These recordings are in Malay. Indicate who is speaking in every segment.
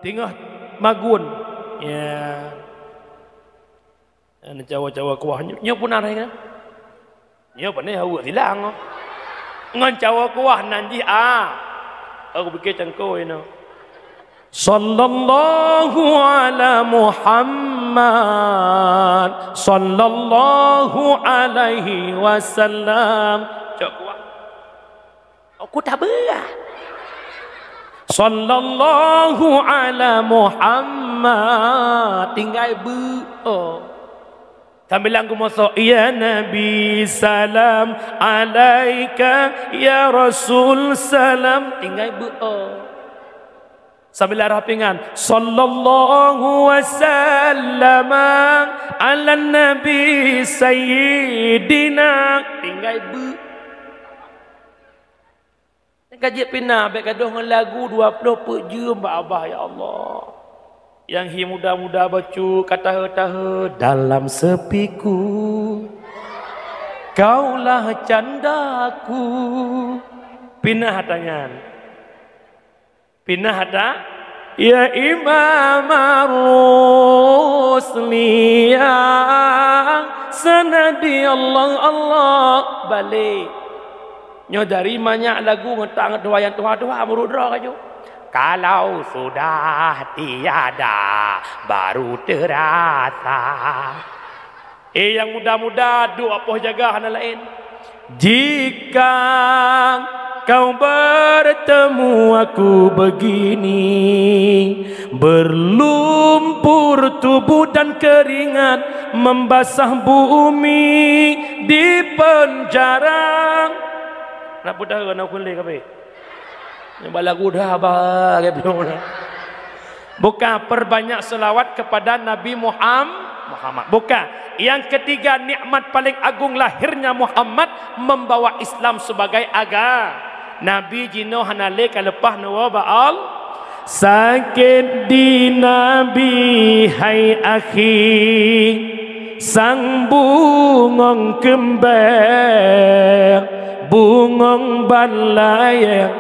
Speaker 1: Tengah magun. Ya. Ana cawa-cawa kuah nya pun ada kan. Nya pun hawa hilang. Ngan cawa kuah nanti aku pikir cangkoi no. Sallallahu ala Muhammad sallallahu alaihi wasallam. Cak kuah. Aku tak berah. Sallallahu ala Muhammad tinggal sambil aku masuk ya Nabi salam alaika ya Rasul salam tinggal sambil rapingan sallallahu wasallam ala Nabi sayyidina tinggal kaji pina baik gaduh dengan lagu 20 pejum abah ya Allah. Yang hi muda-muda baca kata-kata dalam sepiku kaulah candaku. Pinah tangan. Pinah hata ya Imam Ar-Rusliyah sanadi Allah balik. Nyo dari banyak lagu ngetang doa yang doa merudra kaju. Kalau sudah tiada baru terasa. Yang muda-muda doa apa jaga hana lain. Jika kau bertemu aku begini, berlumpur tubuh dan keringat membasah bumi di penjara. Nak budak nak kulit kape? Yang balagu dah abah kape? Bukan perbanyak selawat kepada Nabi Muhammad. Bukan. Yang ketiga nikmat paling agung lahirnya Muhammad membawa Islam sebagai agama. Nabi jino hanale kalepah nawa baal sakit di Nabi hai akhi sang bungong kembar bungong balaya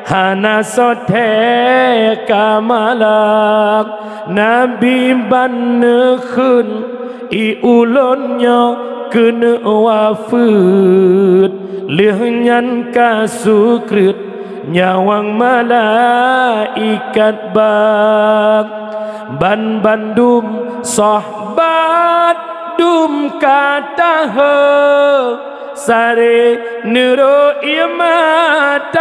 Speaker 1: hana sote kamalak Nabi bannekhun i ulonnya kena wafud lihnyan kasukrit nyawang malaikat bak ban bandum sahbat dum kata sare nero imatak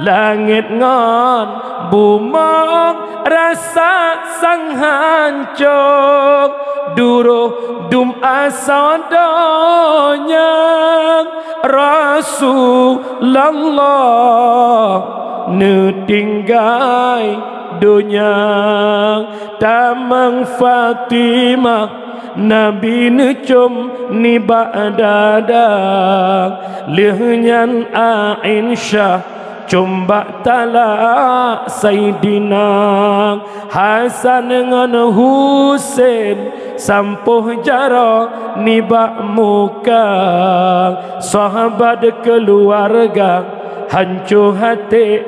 Speaker 1: langit ngon bumong rasa sang hancur duruh dum asadonya Rasulullah netinggai dunia tamang Fatimah Nabi necum ni ba'dada lihnyan Aisyah combak talak Sayyidina Hasan dengan Husain sampuh jara ni bak muka sahabat keluarga hancur hati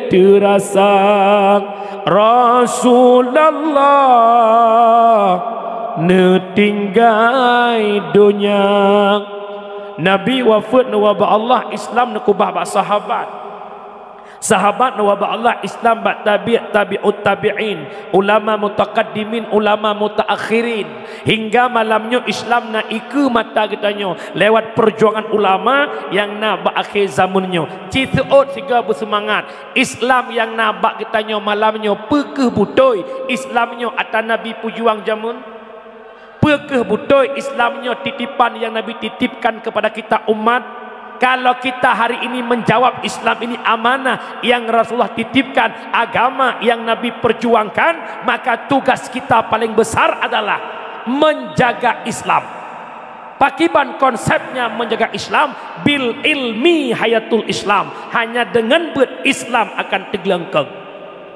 Speaker 1: terasa Rasulullah netinggai dunia Nabi wafat nawaba Allah Islam nakubah bak sahabat nawaba Allah Islam bak tabi'ut tabi'in ulama mutaqaddimin ulama mutaakhirin hingga malamnya Islam na iku mata kitanya lewat perjuangan ulama yang na bak akhir zamannya citeot sehingga bersemangat Islam yang na bak kitanya malamnya pekeh butoi Islamnya atas Nabi pujuang jamun pekeh butoi Islamnya titipan yang Nabi titipkan kepada kita umat. Kalau kita hari ini menjawab Islam ini amanah yang Rasulullah titipkan, agama yang Nabi perjuangkan, maka tugas kita paling besar adalah menjaga Islam. Pakiban konsepnya menjaga Islam bil ilmi hayatul Islam, hanya dengan berislam akan tegelengkeng.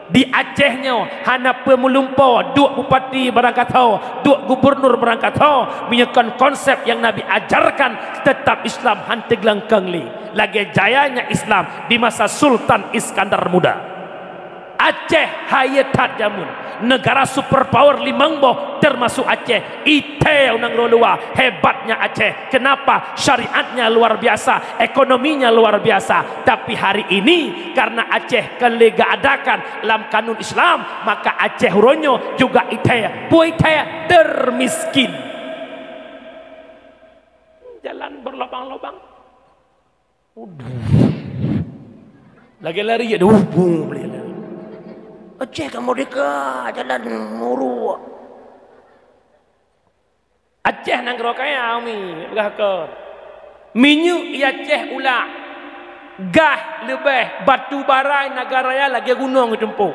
Speaker 1: Di Acehnya hana pemulumpo duk bupati berangkat ho duk gubernur berangkat ho menyekan konsep yang Nabi ajarkan tetap Islam hantig langkang li lagi jayanya Islam di masa Sultan Iskandar Muda Aceh hayatat jamun. Negara superpower limangboh termasuk Aceh. Ite unang luar hebatnya Aceh. Kenapa? Syariatnya luar biasa, ekonominya luar biasa. Tapi hari ini karena Aceh kelega adakan dalam kanun Islam, maka Aceh huronyo juga ite puite termiskin. Jalan berlobang-lobang. Lagi lari ya, beli. Aceh kamu deka jalan muru. Aceh nang rokaya mi berhakar. Minyak ia Aceh ulah. Gah lebih batu bara negara ya lagi gunung tempuh.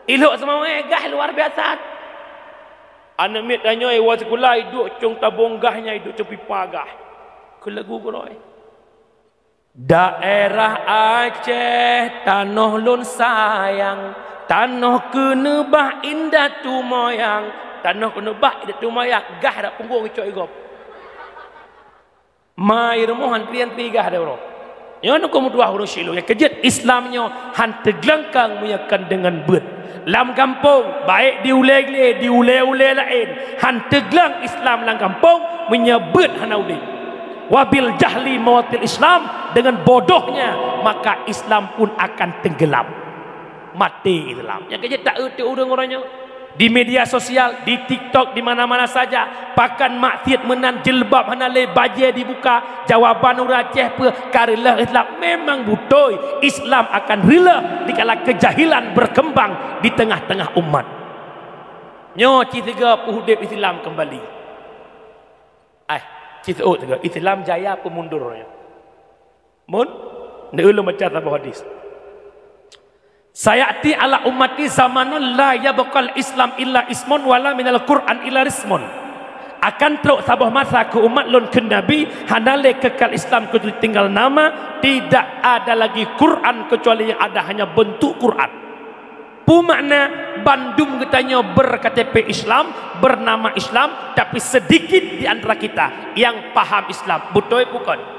Speaker 1: Ilok semua gah luar biasa. Anak mit tanya wa sekolah hidup cung tabung gahnya hidup cepi pagah. Kelagu koroi. Daerah Aceh tanah lun sayang. Tanah kenebah indah tu moyang. Tanah kenebah indah tu moyang. Gah dak punggung icok igop. Mai remohan prian tiga ada bro. Yang nak mudah urus silu. Yang kejut Islamnya han teglengkang menyakan dengan bet. Lam kampung baik diule lain. Han teglang Islam lam kampung menyebut hanaudi. Wabil jahli mawatil Islam, dengan bodohnya maka Islam pun akan tenggelam. Mati Islam. Yang kejut tak erti orang orangnya. Di media sosial, di TikTok, di mana-mana saja pakan maksiat menan jilbab hanale baje dibuka jawaban orang Aceh pe karilah Islam memang butoi. Islam akan rela dikala kejahilan berkembang di tengah-tengah umat. Nyo citiga puhudip Islam kembali. Citiga juga Islam jaya pemundurnya. Mun neulu macam apa hadis. Sayati ala ummati zamanun la yabqal Islam illa ismun wala minal Qur'an illa rismun. Akan teruk sabah masa ke umat lun ke Nabi hanale kekal Islam kecuali tinggal nama, tidak ada lagi Quran kecuali yang ada hanya bentuk Quran. Pu makna Bandung katanya berKTP Islam, bernama Islam, tapi sedikit di antara kita yang paham Islam. Betul bukan?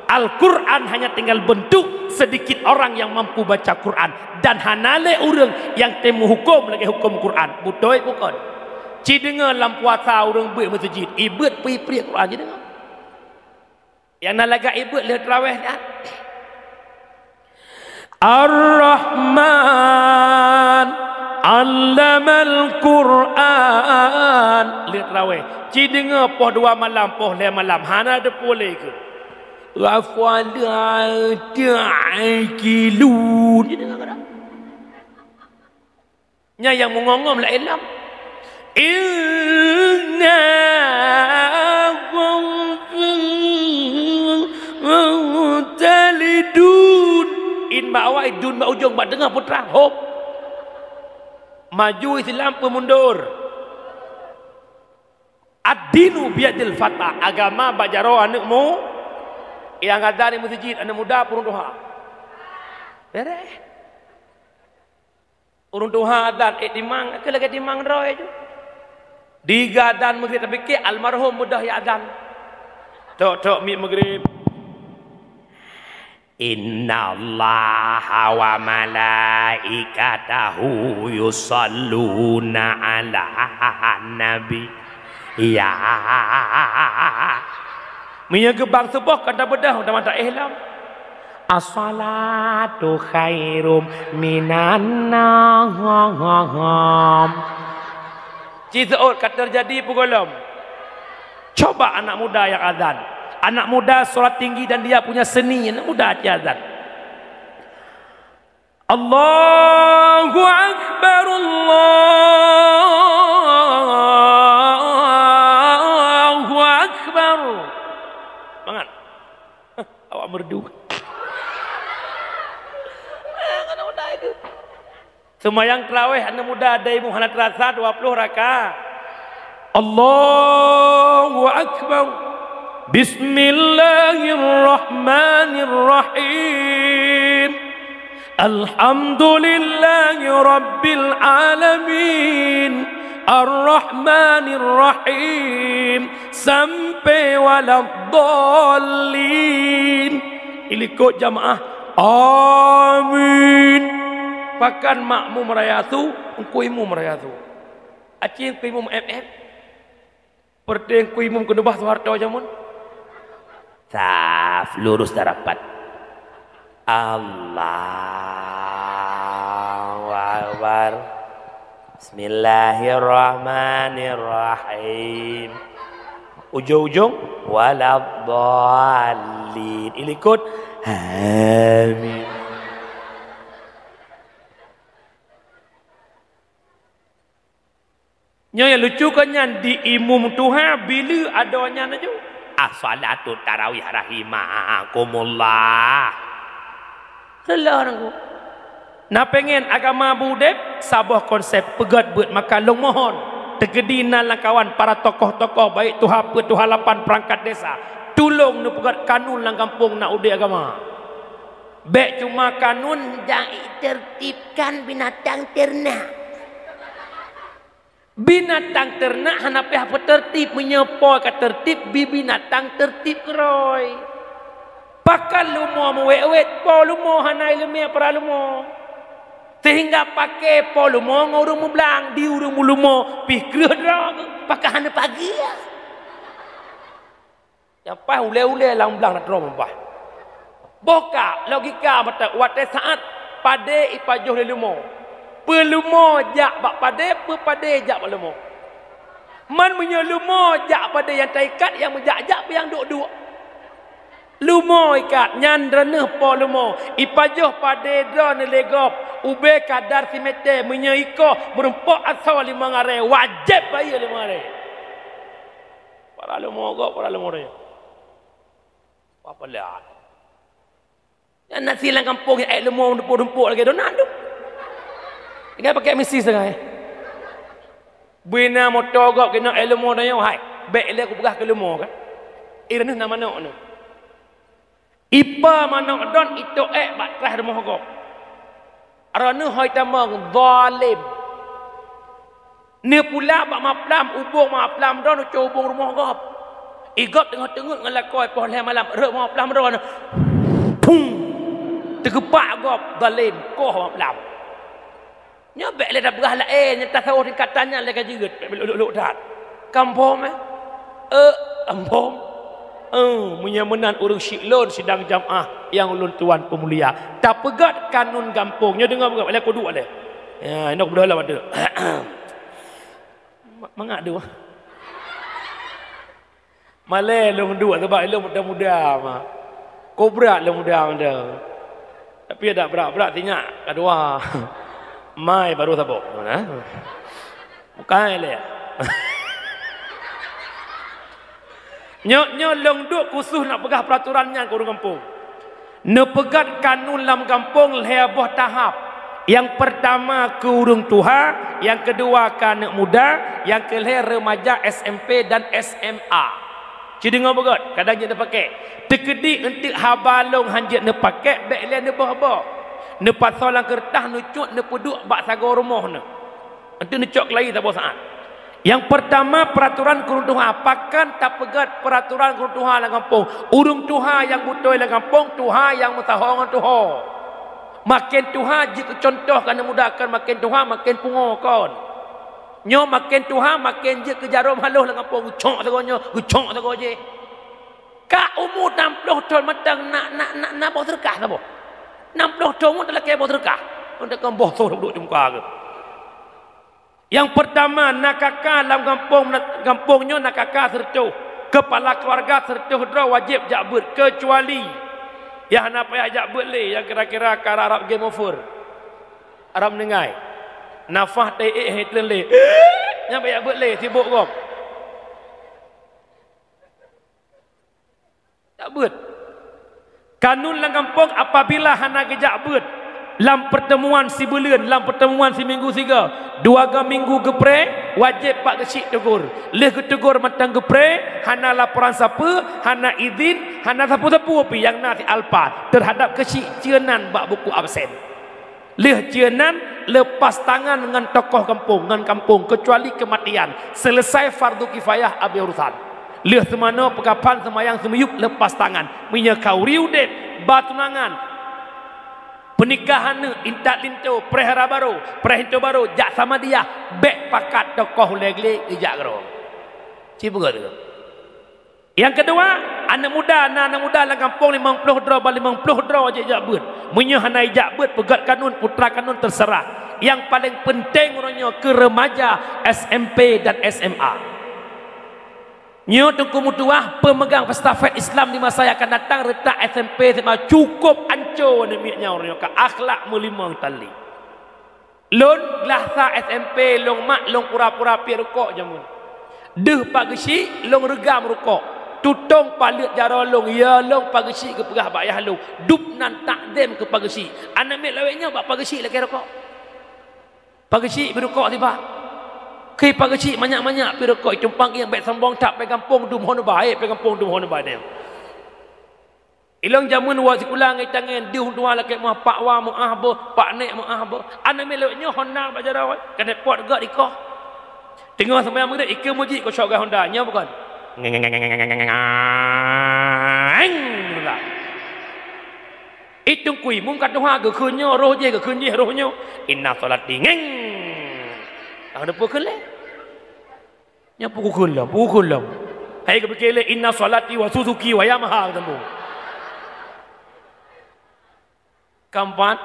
Speaker 1: Al-Quran hanya tinggal bentuk, sedikit orang yang mampu baca Quran, dan hanale orang yang temu hukum lagi hukum Quran. Betul bukan? Ci dengar lam puasa orang buat masjid, ibad pri Quran je dengar. Yang nak lagak ibad le tarawih dah. Ar-Rahman 'allamal Quran le tarawih. Ci dengar poh 2 malam, poh 5 malam, hana ada boleh ke? Rafala ta'kilun. Nya yang mengongom la ilam. Inna talidun. In bawa idun ba ujung ba dengar putra. Hop. Maju Islam pemundur. Ad-dinu biadil fata. Agama bajaro anakmu. Yang ada di masjid anak muda purun doa. Beres. Urun doa adan dimang, ke lagi dimang roy tu. Diga adan maghrib tapi ke almarhum mudah ya adan. Tok mi maghrib. Innallaha wa malaikatahu yusalluna ala nabi. Ya. Minyak gebang sebuah kata bedah udah mata ihlam. As-salatu khairum minan nawm. Cizaut kata terjadi pugolom. Coba anak muda yang azan. Anak muda solat tinggi dan dia punya seni. Anak muda aja azan. Allahu Akbar, Allahu Akbar. Bangat. Awak merdu. Semayang tarawih anak muda ada ibu hana terasa 20 rakaat. Allahu Akbar. Bismillahirrahmanirrahim. Alhamdulillahi rabbil alamin. Ar-Rahmanir-Rahim sampai waladhdallin. Ilikut jamaah. Amin. pakan makmu meraya tu kuimu meraya tu acing kuimu FF perdeng kuimu kedebah Soeharto jamun saf lurus darapat Allahu Akbar Bismillahirrahmanirrahim ujung-ujung waladhdallin ilikut amin. Yang lucu kan yang di imum Tuhan bila adanya naju as-salatu tarawih rahimakumullah lelah nangku nak pengen agama budek sabah konsep pegat buat maka long mohon tegedinan lah kawan para tokoh-tokoh baik Tuhan Tuhan 8 perangkat desa tolong nu pegat kanun lang kampung nak udik agama baik cuma kanun yang tertibkan binatang ternak binatang ternak hanapi apa tertib menyepoi ke tertib binatang tertib keroi pakal lumo mewet po lumo hanai lemia para lumo sehingga pakai po lumo ngurung mublang di urung lumo pikir drong pakai hana pagi ya yang pas ule-ule lang blang nak drong apa boka logika mata wate saat pade ipajuh lumo pelumo jak bak pade pepade jak bak lumo man punya lumo jak pada yang taikat yang menjak-jak yang duk-duk lumo ikat nyandrane po lumo ipajuh pade drone legop ube kadar simete punya iko berempok asal 5 ngare wajib bayar 5 ngare para lumo go para lumo re apa lah yang nak silang kampung ai lumo dempuk-dempuk lagi donan tu ingat pakai misi setengah bina motor gop kena ilmu dah yang hai baik dia aku pegah ke ilmu kan irane nama nak ni ipa manok don itu bak trah rumah gop arane hoi tamang zalim ni pula bak maplam ubung maplam don cubung rumah gop igop tengok-tengok dengan lakoi poh leh malam rek maplam don pung tergepak gop zalim koh maplam nyobek le dah berah lain nyata sawah tingkatannya le kajeut luk dat kampung kampung menyamenan urang syiklon sidang jamaah yang ulun tuan pemulia tak pegat kanun kampungnya dengar pegat le koduk le ya nak berhala ada mangak tu malai long dua sebab long muda-muda mah kobra long muda tapi ada berat-berat tinyak kedua mai baru tabok mana bukan le nyok long duk khusus nak pegah peraturannya ke orang kampung ne pegat kanun dalam kampung lebah tahap yang pertama ke urang tuha yang kedua ke anak muda yang kelih remaja SMP dan SMA jadi dengar pegat kadang dia pakai tekedi entik habalong hanjit ne pakai baik le ne bah ne pasolang kertas ne cut ne peduk bak sago rumah ne nanti ne cok lagi tak saat yang pertama peraturan kurung tuha pakan tak pegat peraturan kurung tuha dalam kampung urung tuha yang betul dalam kampung tuha yang mutahongan tuha makin tuha jika contoh kana mudahkan makin tuha makin pungo kon nyo makin tuha makin je kejarum haluh dalam kampung gucok sagonyo gucok sago je ka umur 60 tahun matang nak bawa terkah tak boh 60 tahun telah kaya bawa terkah untuk kampung duduk di muka ke yang pertama nakaka dalam kampungnya nakaka sertuh kepala keluarga sertuh dra wajib jakbut kecuali yang nak payah jakbut le yang kira-kira ke Arab game over Arab nengai nafah taik hitlen le yang payah jakbut le sibuk kau jakbut kanun dalam kampung apabila hana jakbut dalam pertemuan si bulan dalam pertemuan si minggu 3 2 minggu gepre wajib pak kecik tegur leh ke tegur matang gepre hana laporan siapa hana izin hana sapu-sapu api yang nasi alpa terhadap kecik cienan bak buku absen leh cienan lepas tangan dengan tokoh kampung dengan kampung kecuali kematian selesai fardu kifayah habis urusan leh semana pekapan semayang semuyup lepas tangan minyak kau riudet batunangan Pernikahan ni intat lintu prehara baru, prehintu baru, jak sama dia, bek pakat tokoh legli ijak gero. Cipu tu. Yang kedua, anak muda dalam kampung 50 draw, 50 draw je ijak beut. Munyo hana ijak beut pegat kanun, putra kanun terserah. Yang paling penting orangnya ke remaja SMP dan SMA. Nyo Tunku Mutuah pemegang estafet Islam di masa yang akan datang retak SMP SMA cukup ancur demikian orangnya ke akhlak melimang tali. Lon glasa SMP long mak long pura-pura pi rokok jamun. Deh pagesi long regam rokok. Tutong palit jara long ya long pagesi ke pegah bayah long. Dup nan takdem ke pagesi. Anak mek laweknya bak pagesi lagi rokok. Pagesi berokok tiba. Kei pagesi banyak-banyak pi rokok tumpang yang baik sambung tak pegang pong dum hon baik pegang pong dum hon baik. Ilang jamun wa sikulang ngai tangan di dua laki mah pak wa mu ahbo pak nek mu ahbo ana meloknya honda bajarawat kena pot gak dikoh tengah sampai amuk dak ikeu muji ko syok honda nya bukan itu kui mung kat doa ke khunyo roh je ke khunye rohnya inna salat dingeng ada pukul le nya pukul lam hai ke bekele inna salati wa suzuki wa yamaha tembung keempat,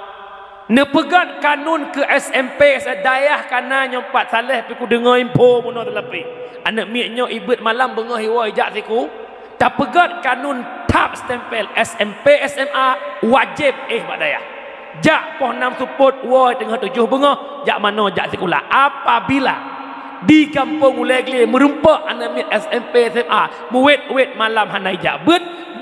Speaker 1: nepegat kanun ke SMP sedayah kana nyompat saleh pi ku dengar info mono telepi. Anak miaknya ibet malam bengah hiwa ijak siku. Tak pegat kanun tap stempel SMP SMA wajib badaya. Jak poh 6 support wa tengah 7 bengah jak mano jak sekolah. Apabila di kampung Ulegli merumpak anak miak SMP SMA muwet-wet malam hanai jak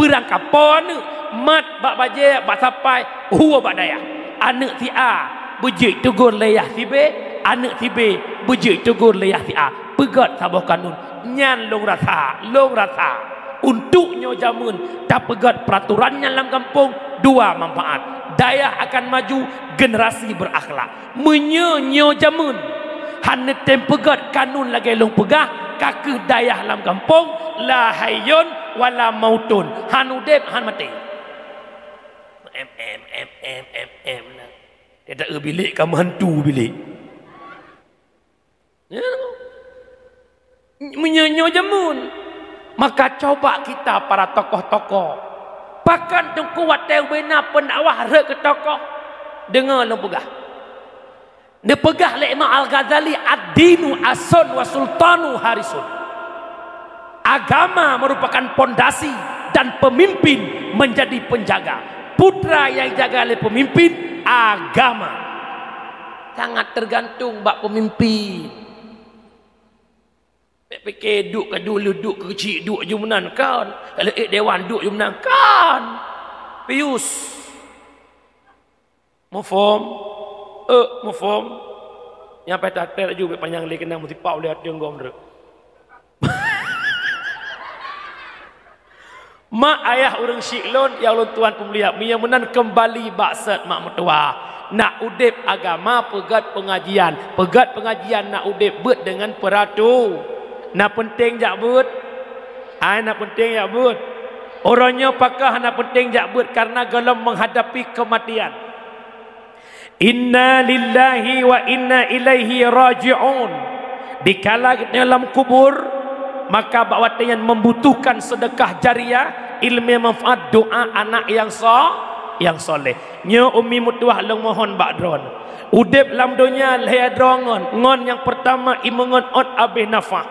Speaker 1: berangkat pon mat bak baje bak sapai huwa bak daya anak si A bejik tegur layah si B anak si B bejik tegur layah si A pegat sabah kanun nyan long rasa untuknya jamun tak pegat peraturannya dalam kampung dua manfaat daya akan maju generasi berakhlak menyenyo jamun hanya tempegat kanun lagi long pegah kakeh daya dalam kampung la hayyun wala mautun hanudep han mati dia tak bilik kamu hantu bilik ya menyenyo jamun maka coba kita para tokoh-tokoh pakan tengku watel bina pendakwah re ke tokoh dengar lo pegah dia pegah le Imam Al-Ghazali ad-dinu asun wa sultanu harisun agama merupakan pondasi dan pemimpin menjadi penjaga putra yang jaga oleh pemimpin agama sangat tergantung bak pemimpin fikir duk ke dulu duk ke kecil duk je menang kan kalau dewan duk je menang kan pius mufom mufom yang patah ter juga panjang le kena mesti pau lihat jenggom rek mak ayah orang syiklon ya Allah tuan pemuliha yang menan kembali baksat mak mertua nak udip agama pegat pengajian nak udip bet dengan peratu nak penting jak bet nak penting jak bet orangnya pakah nak penting jak bet karena gelem menghadapi kematian inna lillahi wa inna ilaihi raji'un dikala dalam kubur maka bakwatan yang membutuhkan sedekah jariah ilmu manfaat doa anak yang soleh nya umi mutuah long mohon bakdron udip lam dunia leadrongon ngon yang pertama imongon ot abih nafah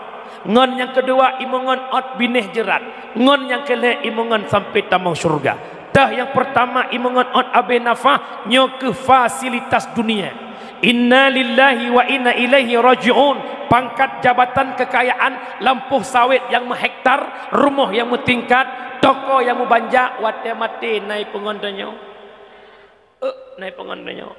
Speaker 1: ngon yang kedua imongon ot binih jerat ngon yang kelih imongon sampai tamang surga dah yang pertama imongon ot abih nafah nya ke fasilitas dunia inna lillahi wa inna ilaihi raji'un pangkat jabatan kekayaan lampuh sawit yang menghektar rumah yang mentingkat toko yang membanja wate mati naik pengondanyo naik pengondanyo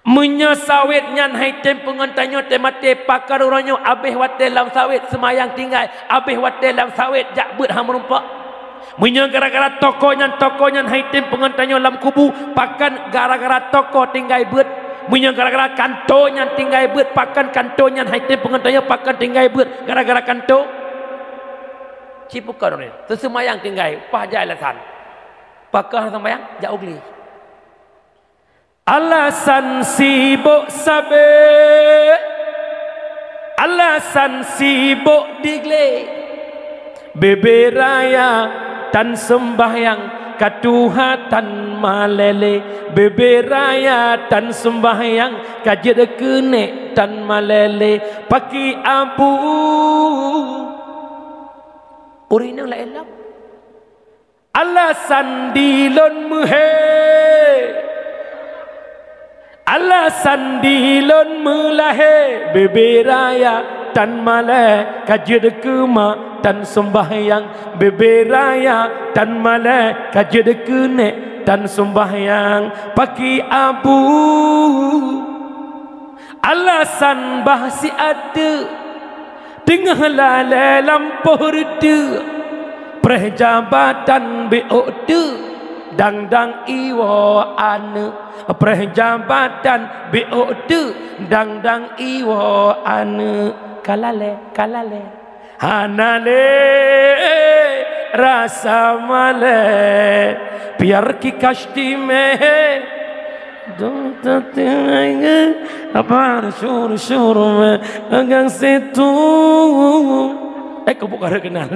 Speaker 1: menyasawit nyan haitem pengondanyo temate pakar oranyo abih wate lam sawit semayang tinggal abih wate lam sawit jak bet hang merumpak menya gara-gara toko nyan haitem pengondanyo lam kubu pakan gara-gara toko tinggal bet punya gara-gara kantonya tinggal bet pakan kantonya haitem pengontannya pakan tinggal bet gara-gara kanto cipukan ni tersemayang tinggal pah jai alasan pakan semayang jauh beli alasan sibuk sabe, alasan sibuk digle, beberaya tan sembahyang katuha tan malele, beberaya tan sembahyang kajed kene tan malele, paki abu urina la elap, alasan dilon muhe, alasan dilon mulahe, beberaya tan male kajed kema tan sembahyang, beberaya tan male kajed kene tan sembahyang, paki abu alasan bahasi ada tengah lale lampuh reda, perjabatan beode dang iwa ane, perjabatan beode dang iwa ane, kalale hanale rasa male biar ki kashti me dum tatinga apa syur agang situ kau bukan kenal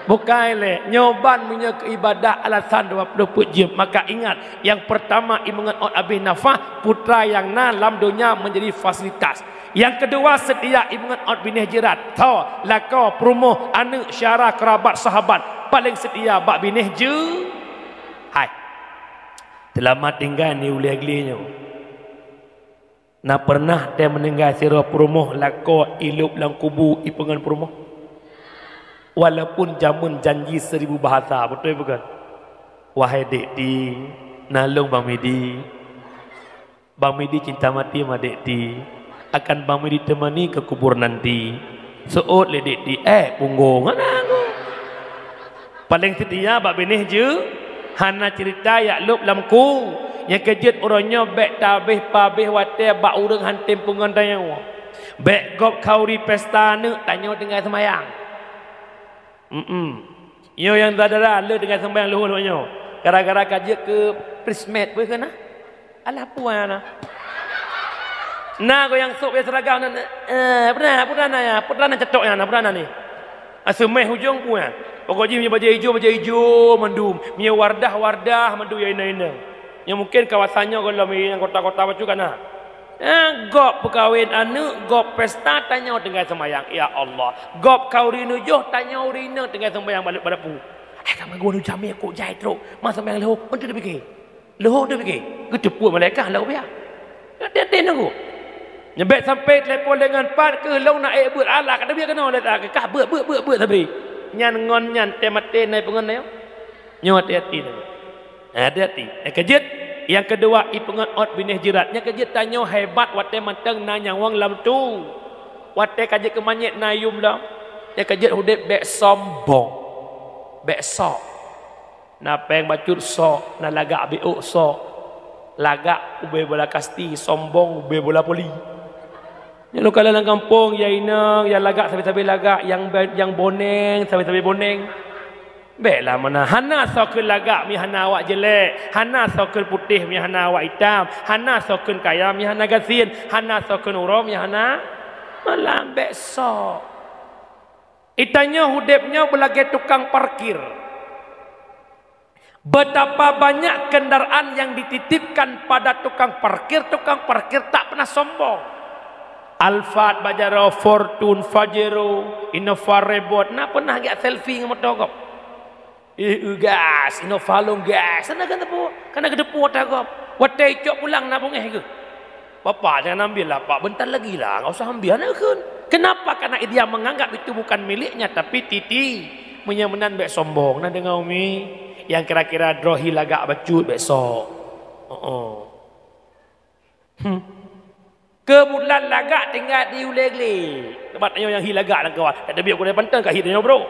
Speaker 1: bukan le nyoban punya keibadah alasan 20 jam. Maka ingat, yang pertama imangat ot Abi Nafah putra yang lam dunia menjadi fasilitas. Yang kedua setia imangat ot bin Hijrat tau lakau perumoh anak syarah kerabat sahabat paling setia bak bin je hai selamat tinggal ni uliaglinya na pernah dia meninggal sirah perumoh lakau ilup lang kubu ipengan perumoh walaupun jamun janji 1000 bahasa, betul bukan? Wahai dek di nalung Bang Medi, Bang Medi cinta mati sama dek di, akan Bang Medi temani ke kubur nanti. Seot le dek di punggung aku. Paling setia bak benih je, hana cerita yak lup lamku, yang kejut orangnya bek tabih pabih wate bak urang hantim pungan tanya. Bek gop kauri pesta ne tanya dengan semayang. Yo yang dadara le dengan sembahyang luhur-luhurnya. Gara-gara kaji ke prismet pun kena. Alah puan na. Nah ko yang sok biasa seragam na pernah cetok yang pernah ni. Asemeh hujung puan. Pokoknya punya baju hijau mendum, punya wardah mendum ya ina. Yang mungkin kawasannya kalau yang kota-kota macam kan nah. Gop perkahwin anu, gop pesta tanya dengan sembahyang. Ya Allah, gop kaurinu joh tanya urina dengan sembahyang balik pada pu. Kamu gua nu jami aku jahit teruk. Masa sembahyang leho, untuk dia fikir. Leho dia fikir. Ketepu malaikat lah biar. Dia aku. Nyebek sampai telefon dengan pan ke long nak buat Allah kata biar kena letak ke kah buat tapi. Nyan ngon nyan temate nai pengon nai. Nyo hati-hati. Hati-hati. Kejut. Yang kedua ipengat ot bin Hijrat. Yang kejut tanya hebat wate manteng nanya wang lam tu. Wate kajik kemanyit nayum lam. Yang kejut hudip bek sombong. Bek sok. Na peng bacut sok, na lagak beuk sok. Lagak ube bola kasti, sombong ube bola poli. Yang kalau dalam kampung ya inang, yang lagak sampai-sampai lagak, yang boneng sampai-sampai boneng. Baiklah mana hana sokul lagak mi hana awak jelek, hana sokul putih mi hana awak hitam, hana sokul kaya mi hana gasin, hana sokul uram mi hana malam besok. Itanya hudipnya belagi tukang parkir. Betapa banyak kendaraan yang dititipkan pada tukang parkir tak pernah sombong. Alphard, Bajaro, Fortune, Fajero, Innova Rebot, nak pernah agak selfie dengan motor. Gas, Innova long gas. Sana kan tepu, kana kedepu tak. Watai cok pulang nak bungeh ke? Bapak jangan ambil lah, Pak. Bentar lagi lah, enggak usah ambil nak kan. Kenapa? Karena dia menganggap itu bukan miliknya, tapi titi menyamanan bek sombong. Nah dengar umi, yang kira-kira drohi lagak bacut besok. Kebulan lagak tinggal di ulegli. Tempat yang hilagak lah kawan. Tak ada biar aku dari pantai kat hidupnya bro.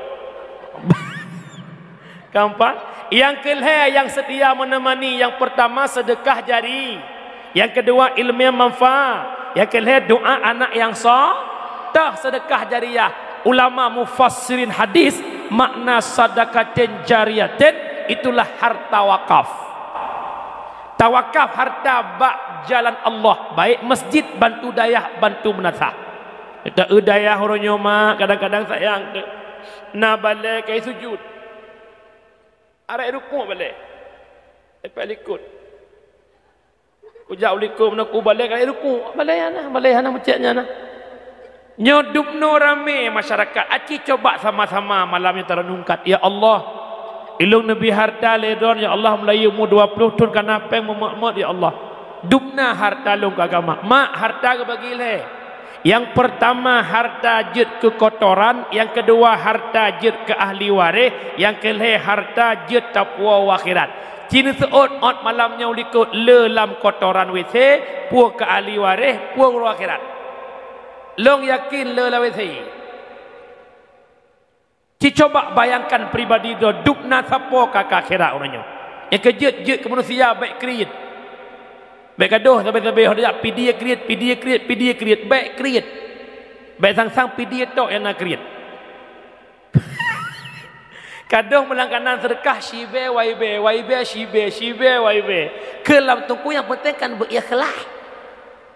Speaker 1: Keempat, yang kelihatan yang setia menemani. Yang pertama sedekah jari. Yang kedua ilmu manfaat. Yang kelihatan doa anak yang sah. Sedekah jariah. Ulama mufassirin hadis makna sadaqatin jariyatin itulah harta wakaf. tawakaf harta bak jalan Allah, baik masjid bantu dayah bantu menasah. Kita dayah orang nyoma kadang-kadang sayang tu. Na balik kai sujud. Arek rukuk balik. Lepas likut. Ujak ulikum nak ku balik kai rukuk. Balayan masjidnya nah. Nyodupno rame masyarakat. Aci coba sama-sama malamnya terenungkat. Ya Allah, ilung Nabi harta ledon, ya Allah Melayu mu 20 tun kanapeng memak ya Allah. Dupna harta long ke agama. Mak harta ke bagi le. Yang pertama harta jid ke kotoran, yang kedua harta jid ke ahli waris, yang kelih harta jid takwa akhirat. Cina seot ot malamnya ulikut lelam kotoran WC, puak ke ahli waris, puak ke akhirat. Long yakin le la WC. Coba bayangkan pribadi tu dupna sapo ka akhirat orangnya. Yang kejut-jut ke manusia baik kreat. Baik gaduh sampai-sampai dia pidi kreat baik kreat. Baik sang-sang pidi tok yang nak kreat. Kaduh melangkanan sedekah syibe waibe syibe waibe. Kelam tungku yang penting kan berikhlas.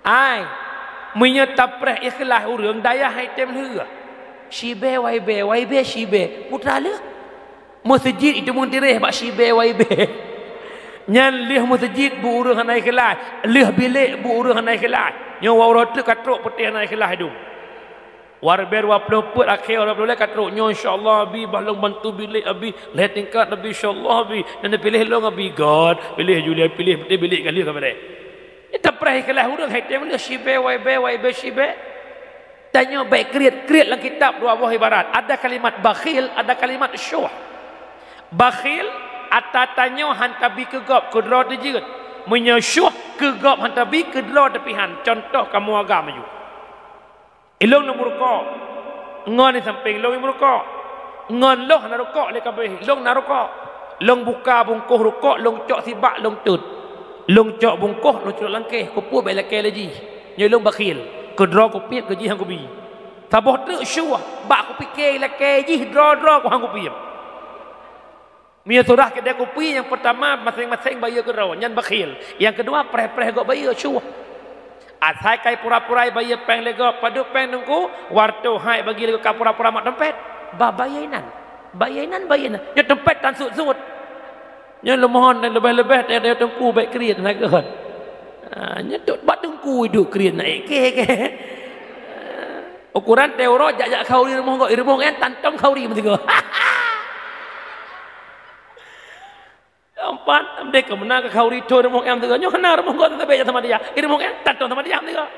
Speaker 1: Ai menyatapreh ikhlas urang daya item hera. Syibe waibe syibe putra le. Masjid itu muntireh bak syibe waibe. Nyan lih masjid bu urang hanai ikhlas, lih bilik bu urang hanai ikhlas. Nyo wawro tu katruk putih hanai ikhlas hidup. Warber 20 put akhir orang boleh katruk nyo insyaallah abi balong bantu bilik abi leh tingkat abi insyaallah abi dan pilih long abi god pilih Julia pilih bilik kali kepada. Kita pernah ikhlas urang haitem le syibe waibe syibe. Tanya baik kreat dalam kitab dua buah ibarat. Ada kalimat bakhil, ada kalimat syuh. Bakhil atatanyo hantabi kegop kudra dijeut. Menyosyuh kegop hantabi kudra tepihan. Contoh kamu agama ju. Ilong nomor ko. Ngon ni samping long murko. Ngon loh na rukuk le kabeh. Long na rukuk. Long buka bungkuh rukuk, long cok sibak, long tut. Long cok bungkuh, long cok langkeh, kupu bae lekeh lagi. Nyolong bakhil. Kedra ko piep ke ji hang ko bi. Taboh tu syuah, bak ko fikir lekeh ji dra ko hang ko piep. Mia surah kedai kopi yang pertama masing-masing bayar kedra, nyan bakhil. Yang kedua preh-preh gok bayar syuah. Asai kai pura-pura bayar peng lego padu peng nungku warto hai bagi lego ka pura-pura mak tempet. Ba bayaran. Nya tempet tan sut-sut. Nya lemohon dan lebih-lebih dia tengku baik kriat nak ke. Nya tok bat tengku hidup kriat naik ke. Ukuran teoro jak-jak khauri rumah kan tantong khauri mesti go. Empat mereka menang ke khauri tu rumah em tu. Nya kena rumah go tak beja sama dia. Rumah em tantong sama dia mesti go.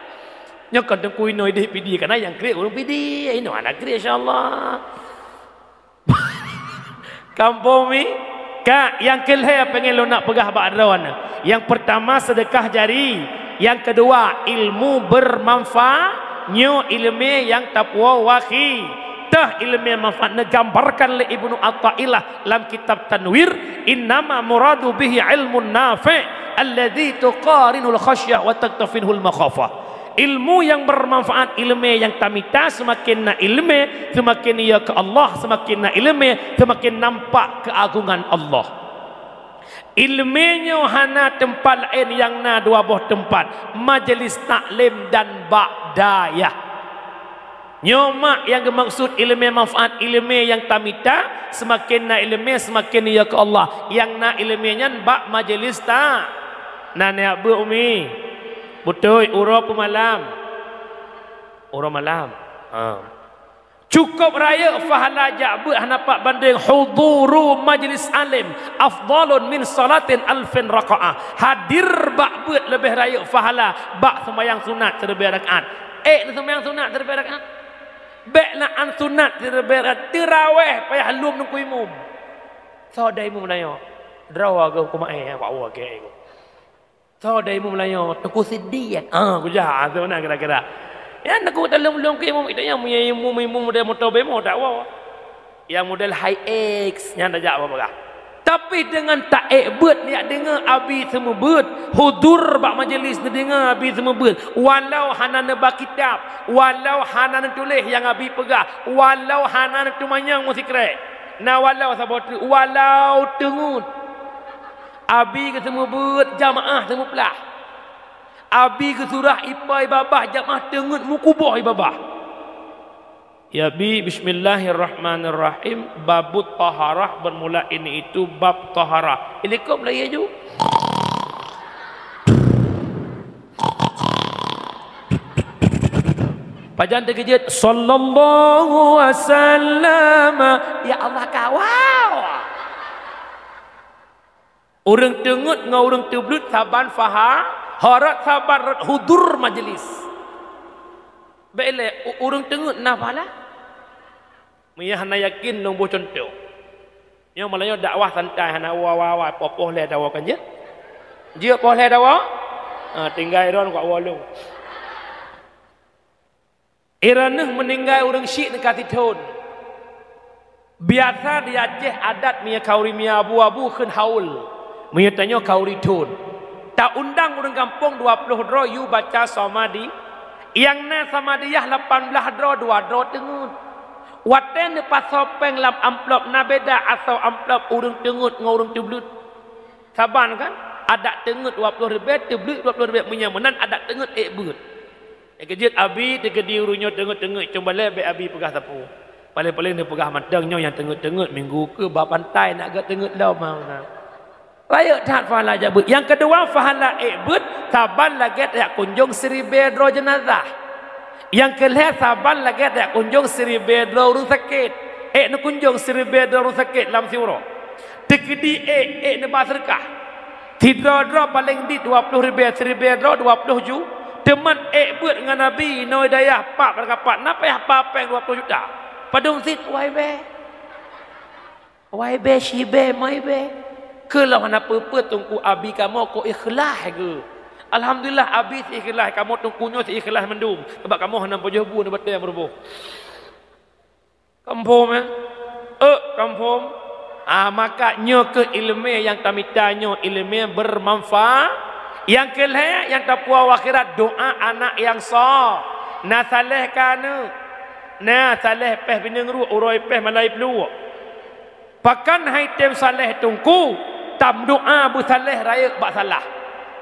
Speaker 1: Nya kan tengku ino ide pidi kana yang kriat urang pidi. Ino anak kriat insyaallah. Kampung mi Kak, yang kelih pengen lo nak pegah ba'dron. Yang pertama sedekah jari, yang kedua ilmu bermanfaat, nyo ilmu yang taqwa wakhi. Tah ilmu manfaat gambarkan oleh Ibnu Athaillah dalam kitab Tanwir, innama muradu bihi ilmun nafi' alladhi tuqarinul khasyah wa taktafinul makhafah. Ilmu yang bermanfaat, ilmu yang tamita, semakin na ilmu semakin ia ke Allah, semakin na ilmu semakin nampak keagungan Allah. Ilmunya hana tempat lain yang na dua buah tempat, majlis taklim dan ba'dayah. Nyoma yang bermaksud ilmu manfaat, ilmu yang tamita, semakin na ilmu semakin ia ke Allah. Yang na ilmunya bak majlis tak nanya bu umi betul urap malam. Cukup raya fahala ja'bu hanapak banding huduru majlis alim afdalun min salatin alfin raqa'ah. Hadir ba'but lebih raya fahala bak sembahyang sunat terlebih rakaat. Sembahyang sunat terlebih rakaat. Beklaan sunat terlebih rakaat. Tarawih payah lum nungku imum. Saudai imum nanya. Drawa ke kumae wa ke. Saudai imum nanya, aku sedih. Aku jahat tu nak kira-kira. Ya aku dalam ke imum itu yang punya imum model motor bemo tak wow. Yang model high X yang dah jak apa-apa. Tapi dengan tak bet dia dengar abi semua bet, hudur bak majlis dengar abi semua bet. Walau hana nebak kitab, walau hana tulis yang abi pegah, walau hana tu manyang musik rek. Na walau sabot walau tengut Abi ke semua buat jamaah semua pelah. Abi ke surah ipai babah jamaah tengut mukubah ibabah. Ya bi bismillahirrahmanirrahim. Babut taharah bermula ini itu bab taharah. Ilikop lah ya ju. Pajan terkejut. Sallallahu wasallam. Ya Allah kawal. Orang tengut dengan orang teblut saban faham. Harat saban hudur majlis. Baiklah orang tengut nafalah. Mia hana yakin nong bo contoh. Nyo malanya dakwah santai hana wa popoh le dakwah kan je. Dia poh le dakwah. Tinggal iron kat walung. Iranah meninggal orang syik dekat titun. Biasa di Aceh adat mia kauri mia abu-abu keun haul. Mia tanya kauri tun. Tak undang orang kampung 20 dro you baca samadi. Yang na samadiyah 18 dro 2 dro tengut. Waten lepas sopeng lam amplop na beda atau amplop urung tengut dengan urung teblut. Saban kan? Ada tengut 20 lebih, teblut 20 lebih punya menan ada tengut beut. Kejut abi tegedi urunyo tengut-tengut coba lebih abi pegah sapu. Paling-paling dia pegah matangnya yang tengut-tengut minggu ke bab pantai nak ke tengut lau mau nak. Layak tak fahala jabut. Yang kedua fahala beut saban lagi tak kunjung 1000 dro jenazah. Yang kelihatan saban lagi tak kunjung 1000 dro orang sakit. Nak kunjung 1000 dro orang sakit dalam siuro. Tegedi nak bersedekah. Tidra-dra paling di 20 ribu 1000 dro 20 ju. Teman buat dengan Nabi no hidayah pak berkapat. Napa ya papeng 20 juta. Padung sit YB shibe maibe. Kalau apa-apa tunggu abi kamu kok ikhlas ke? Alhamdulillah habis ikhlas kamu tunggunya ikhlas mendum sebab kamu hendak berjobu nak betul yang berbuh. Kampung kampung. Makanya ke ilmu yang kami tanya ilmu bermanfaat. Yang kelih yang tapua akhirat doa anak yang sah. Na saleh kana. Na saleh peh binengru uroi peh malai pelu. Pakan hai tem saleh tungku tam doa bu saleh raya bak salah.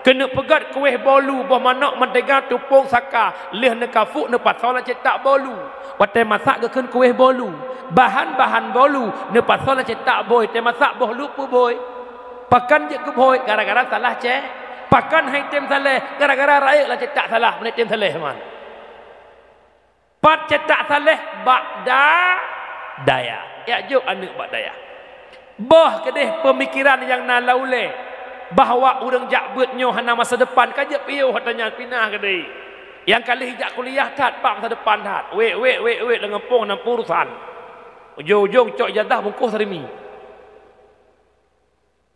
Speaker 1: Kena pegat kuih bolu boh manak mentega tupung saka leh ne kafuk ne pasal cetak bolu. Watai masak ke keun kuih bolu. Bahan-bahan bolu ne pasal cetak boy te masak boh lupa boy. Pakan je ke boy gara-gara salah cek. Pakan hai tem saleh gara-gara raya lah cetak salah menit tem saleh man. Pat cetak saleh bak daya. Ya juk anak bak daya. Boh kedeh pemikiran yang nalaule. Bahawa orang jakbutnya hana masa depan kaja piu hatanya pinah kedai. Yang kali hijak kuliah tat pak masa depan tat. Wek dengan pong 60 urusan. Ujung-ujung cok jadah bungkus serimi.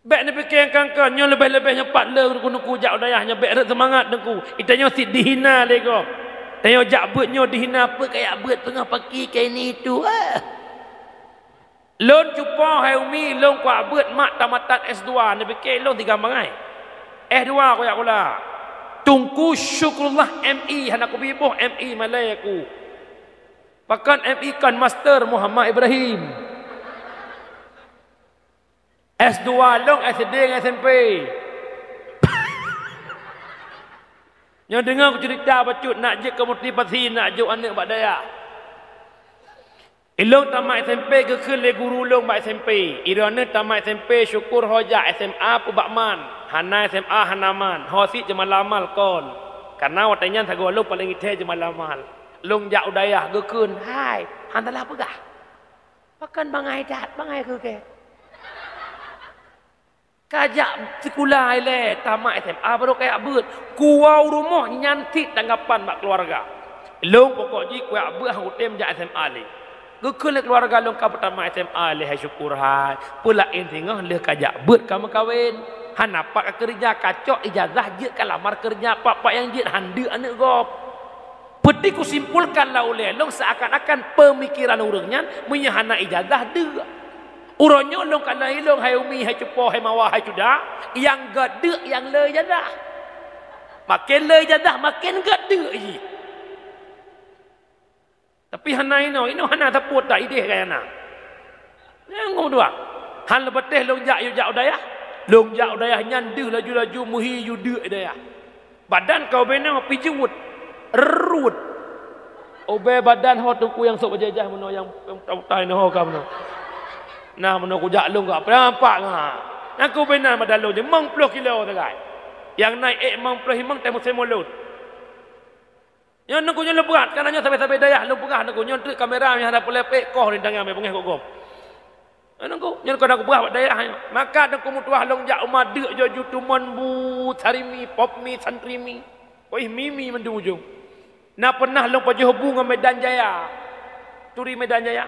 Speaker 1: Bek ni fikir kan nyo lebih-lebih nyepat le ku jak dayahnya bek rek semangat dengku. Itanya sit dihina lego. Tanya jakbutnya dihina apa kayak buat tengah pagi kayak ni itu. Lon cupa hai umi lon kuat buat mak tamatan S2 ni fikir lon 3 mangai. S2 aku ya kula. Tungku syukurullah MI hana aku bibuh MI Malay aku. Pakan MI kan master Muhammad Ibrahim. S2 long SD dengan SMP. Yang dengar aku cerita bacut nak je ke motivasi nak je anak bak daya. Ilong tamat SMP ke le guru long bak SMP. Irana tamat SMP syukur hoja SMA pu bakman. Hana SMA hanaman. Hosi jemal amal kon. Karena watanya sago long paling ite jemal amal. Long jak udayah ke keun. Hai, hantalah pegah. Pakan bangai dat, bangai ke. Kajak sekolah le tamat SMA baru kayak beut. Kuau rumah nyantik tanggapan mak keluarga. Long pokok ji kuat beut hang utem jak SMA le. Gukul keluarga long ka pertama SMA le hai syukur hai. Pula in tengah le kajak beut kamu kawin. Han apa kerja kacok ijazah je ka lamar kerja pak yang je hande anak gop. Peti ku simpulkan lah oleh long seakan-akan pemikiran urangnya menyahana ijazah de. Uronyo long kana ilong hai umi hai cupo hai mawah hai cuda yang gede yang le jadah. Makin le jadah makin gede ji. Tapi hana ino hana taput tak ide kaya na. Ngom dua. Han lebeteh long jak yu jak udayah. Long jak dayah nyandu laju-laju muhi yudu dayah. Badan kau bena pijut. Rut. Obe badan ho tuku yang sok berjajah meno yang tai no kau meno. Nah meno ku jak long gak nampak ngah. Aku bena badan long je 10 kilo tegai. Yang naik 10 himang temu semolut. Yang nak kunyo berat kananya sampai-sampai dayah lu pegah nak kunyo trik kamera yang ada pelepek koh ni dangan me pengeh kok. Anangku nyen kau nak buah dayah maka nak mutuah long jak umah deuk jo jutuman bu tarimi popmi santrimi oi mimi mendung ujung na pernah long pajoh bunga Medan Jaya turi Medan Jaya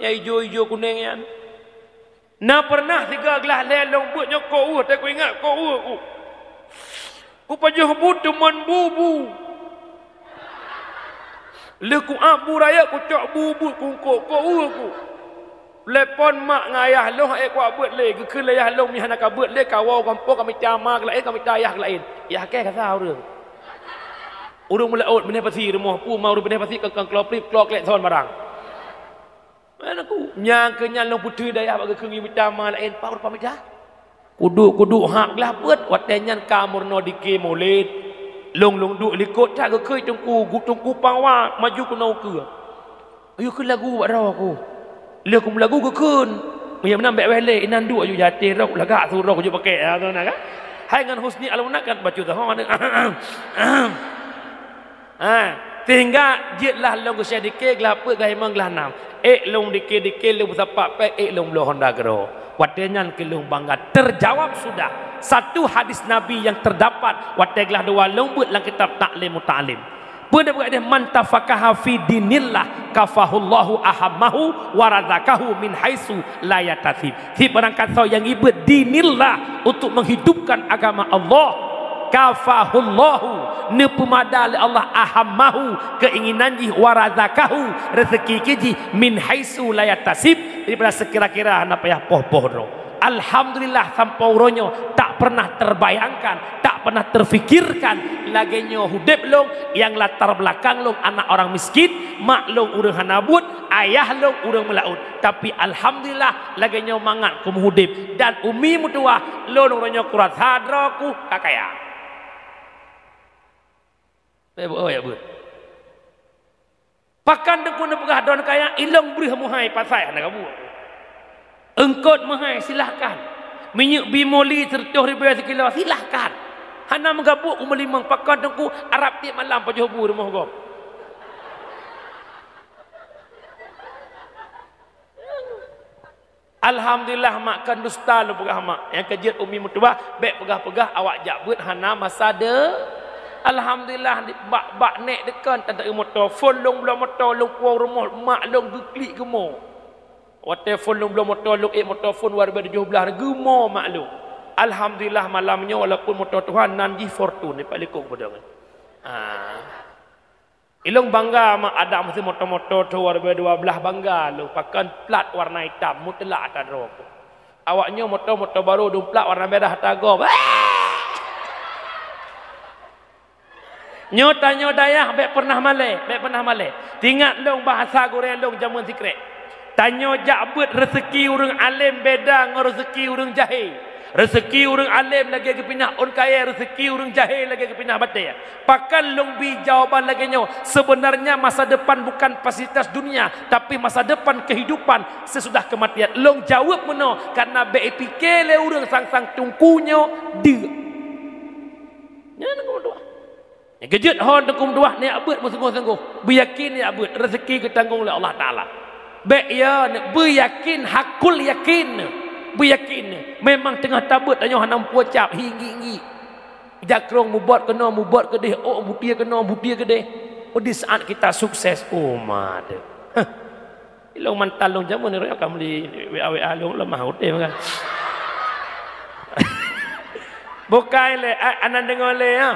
Speaker 1: ya ijo-ijo kuning yan na pernah 3 gelas lelong buat nyoko tak ku ingat ko ku pajoh bu teman bubu le ku abu raya ku cok bubu ku ku lepon mak ngayah long kuat buat le ke layah long mi hana ka buat le kawau kampung kami cama ke lain kami tayah ke lain ya ke kata urang urang melaut benih pasi rumah pu mau benih pasi kengkang kloprip klok lek son barang mana ku nyang ke nyang long putih dayah bagi kengi mi cama lain paur pamit dah kudu hak lah buat watenyan kamurno dike molid long duk likot tak ke kei tungku pangwa maju ku nau ke ayo ke lagu buat raw aku le ku lagu ke kun yang menang bek wele inan duk aju jati rok lagak suruh je pakai tu nak kan hai ngan husni almunakan baca dah sehingga jitlah long ke sedike gelap gai mang gelah nam long dike long sapak pe long lo honda gero watenyan ke long bangga terjawab sudah satu hadis nabi yang terdapat wateglah dua long buat dalam kitab taklim muta'alim pun dia man tafaqaha fi dinillah kafahullahu ahammahu warazakahu min haitsu la yatathib. Si barang kata yang ibad dinillah untuk menghidupkan agama Allah kafahullahu ne pemadal Allah ahammahu keinginan ji warazakahu rezeki kiji min haitsu la yatasib daripada sekira-kira hana payah poh-poh ro. Alhamdulillah sampau ronyo tak pernah terbayangkan, tak pernah terfikirkan lagenyo hudep long yang latar belakang long anak orang miskin, mak long urang hanabut, ayah long urang melaut. Tapi alhamdulillah lagenyo mangat kum hudep dan umi mutua long ronyo kurat hadraku kakaya. Ya bu. Pakan dengku nepegah don kaya ilong beri muhai pasai anak kamu. Engkot mahai silahkan minyak bimoli tertuh ribu sekilo silahkan hana menggabuk melimang pakan dengku Arab tiap malam pajoh bu rumah gom alhamdulillah makan dusta lu pegah mak yang kejut umi mutua bek pegah-pegah awak jabut hana masa de alhamdulillah bak nek dekan tak ada motor phone long belum motor long puang rumah mak long geklik gemo telefon lu belum motor lu motor phone war ber 17 gemo maklum alhamdulillah malamnya walaupun motor Tuhan nanji fortune pak lekong pedang ilong bangga mak ada mesti motor-motor tu war ber 12 bangga lu pakan plat warna hitam mutlak atas rokok awaknya motor baru dum plat warna merah tagom nyota dayah bek pernah male tingat long bahasa goreng long jamun sikret tanya jakbut rezeki urang alim beda dengan rezeki urang jahil. Rezeki urang alim lagi ke pindah on kaya, rezeki urang jahil lagi ke pindah batai. Pakan longbi jawaban lagi nyo. Sebenarnya masa depan bukan fasilitas dunia, tapi masa depan kehidupan sesudah kematian. Long jawab meno karena BPK le urang sang-sang tungkunyo dia. Nya nak doa. Kejut hon kum doa ni abut sungguh-sungguh. Beryakin ni abut rezeki ketanggung oleh Allah Taala. Baik ya beryakin hakul yakin beryakin memang tengah tabut tanya hanam puacap hinggi jakrong mubat kena mubat kedeh oh butia kena butia kedeh oh di saat kita sukses oh made ilong mantal long jamu ni royak kamli wa long lemah hote kan bukai le anan dengar le ya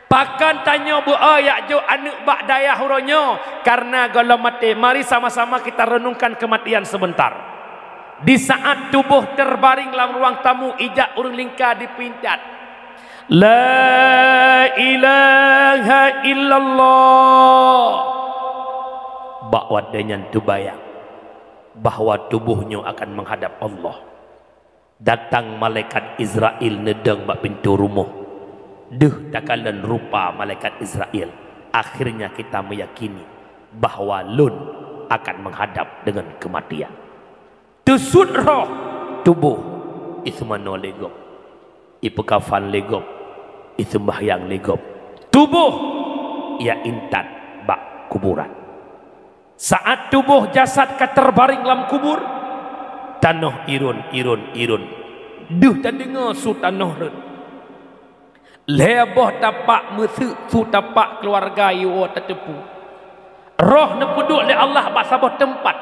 Speaker 1: pakan tanya bu ayak jo anak bak dayah huronyo karena kalau mati mari sama-sama kita renungkan kematian sebentar di saat tubuh terbaring dalam ruang tamu ijak urang lingkar dipincat la ilaha illallah bak wadanyan tu bayang bahwa tubuhnya akan menghadap Allah Datang malaikat Israel nedeng bak pintu rumah. Deh takalan rupa malaikat Israel. Akhirnya kita meyakini bahawa lun akan menghadap dengan kematian. Tusut roh tubuh itu mano legop. Ipu kafan legop. Itu sembahyang legop. Tubuh ia intan bak kuburan. Saat tubuh jasad terbaring dalam kubur, tanah irun. Duh tak dengar su tanah run. Leboh tapak mesuk su tapak keluarga yo tetepu. Roh nepuduk oleh Allah bak sabah tempat.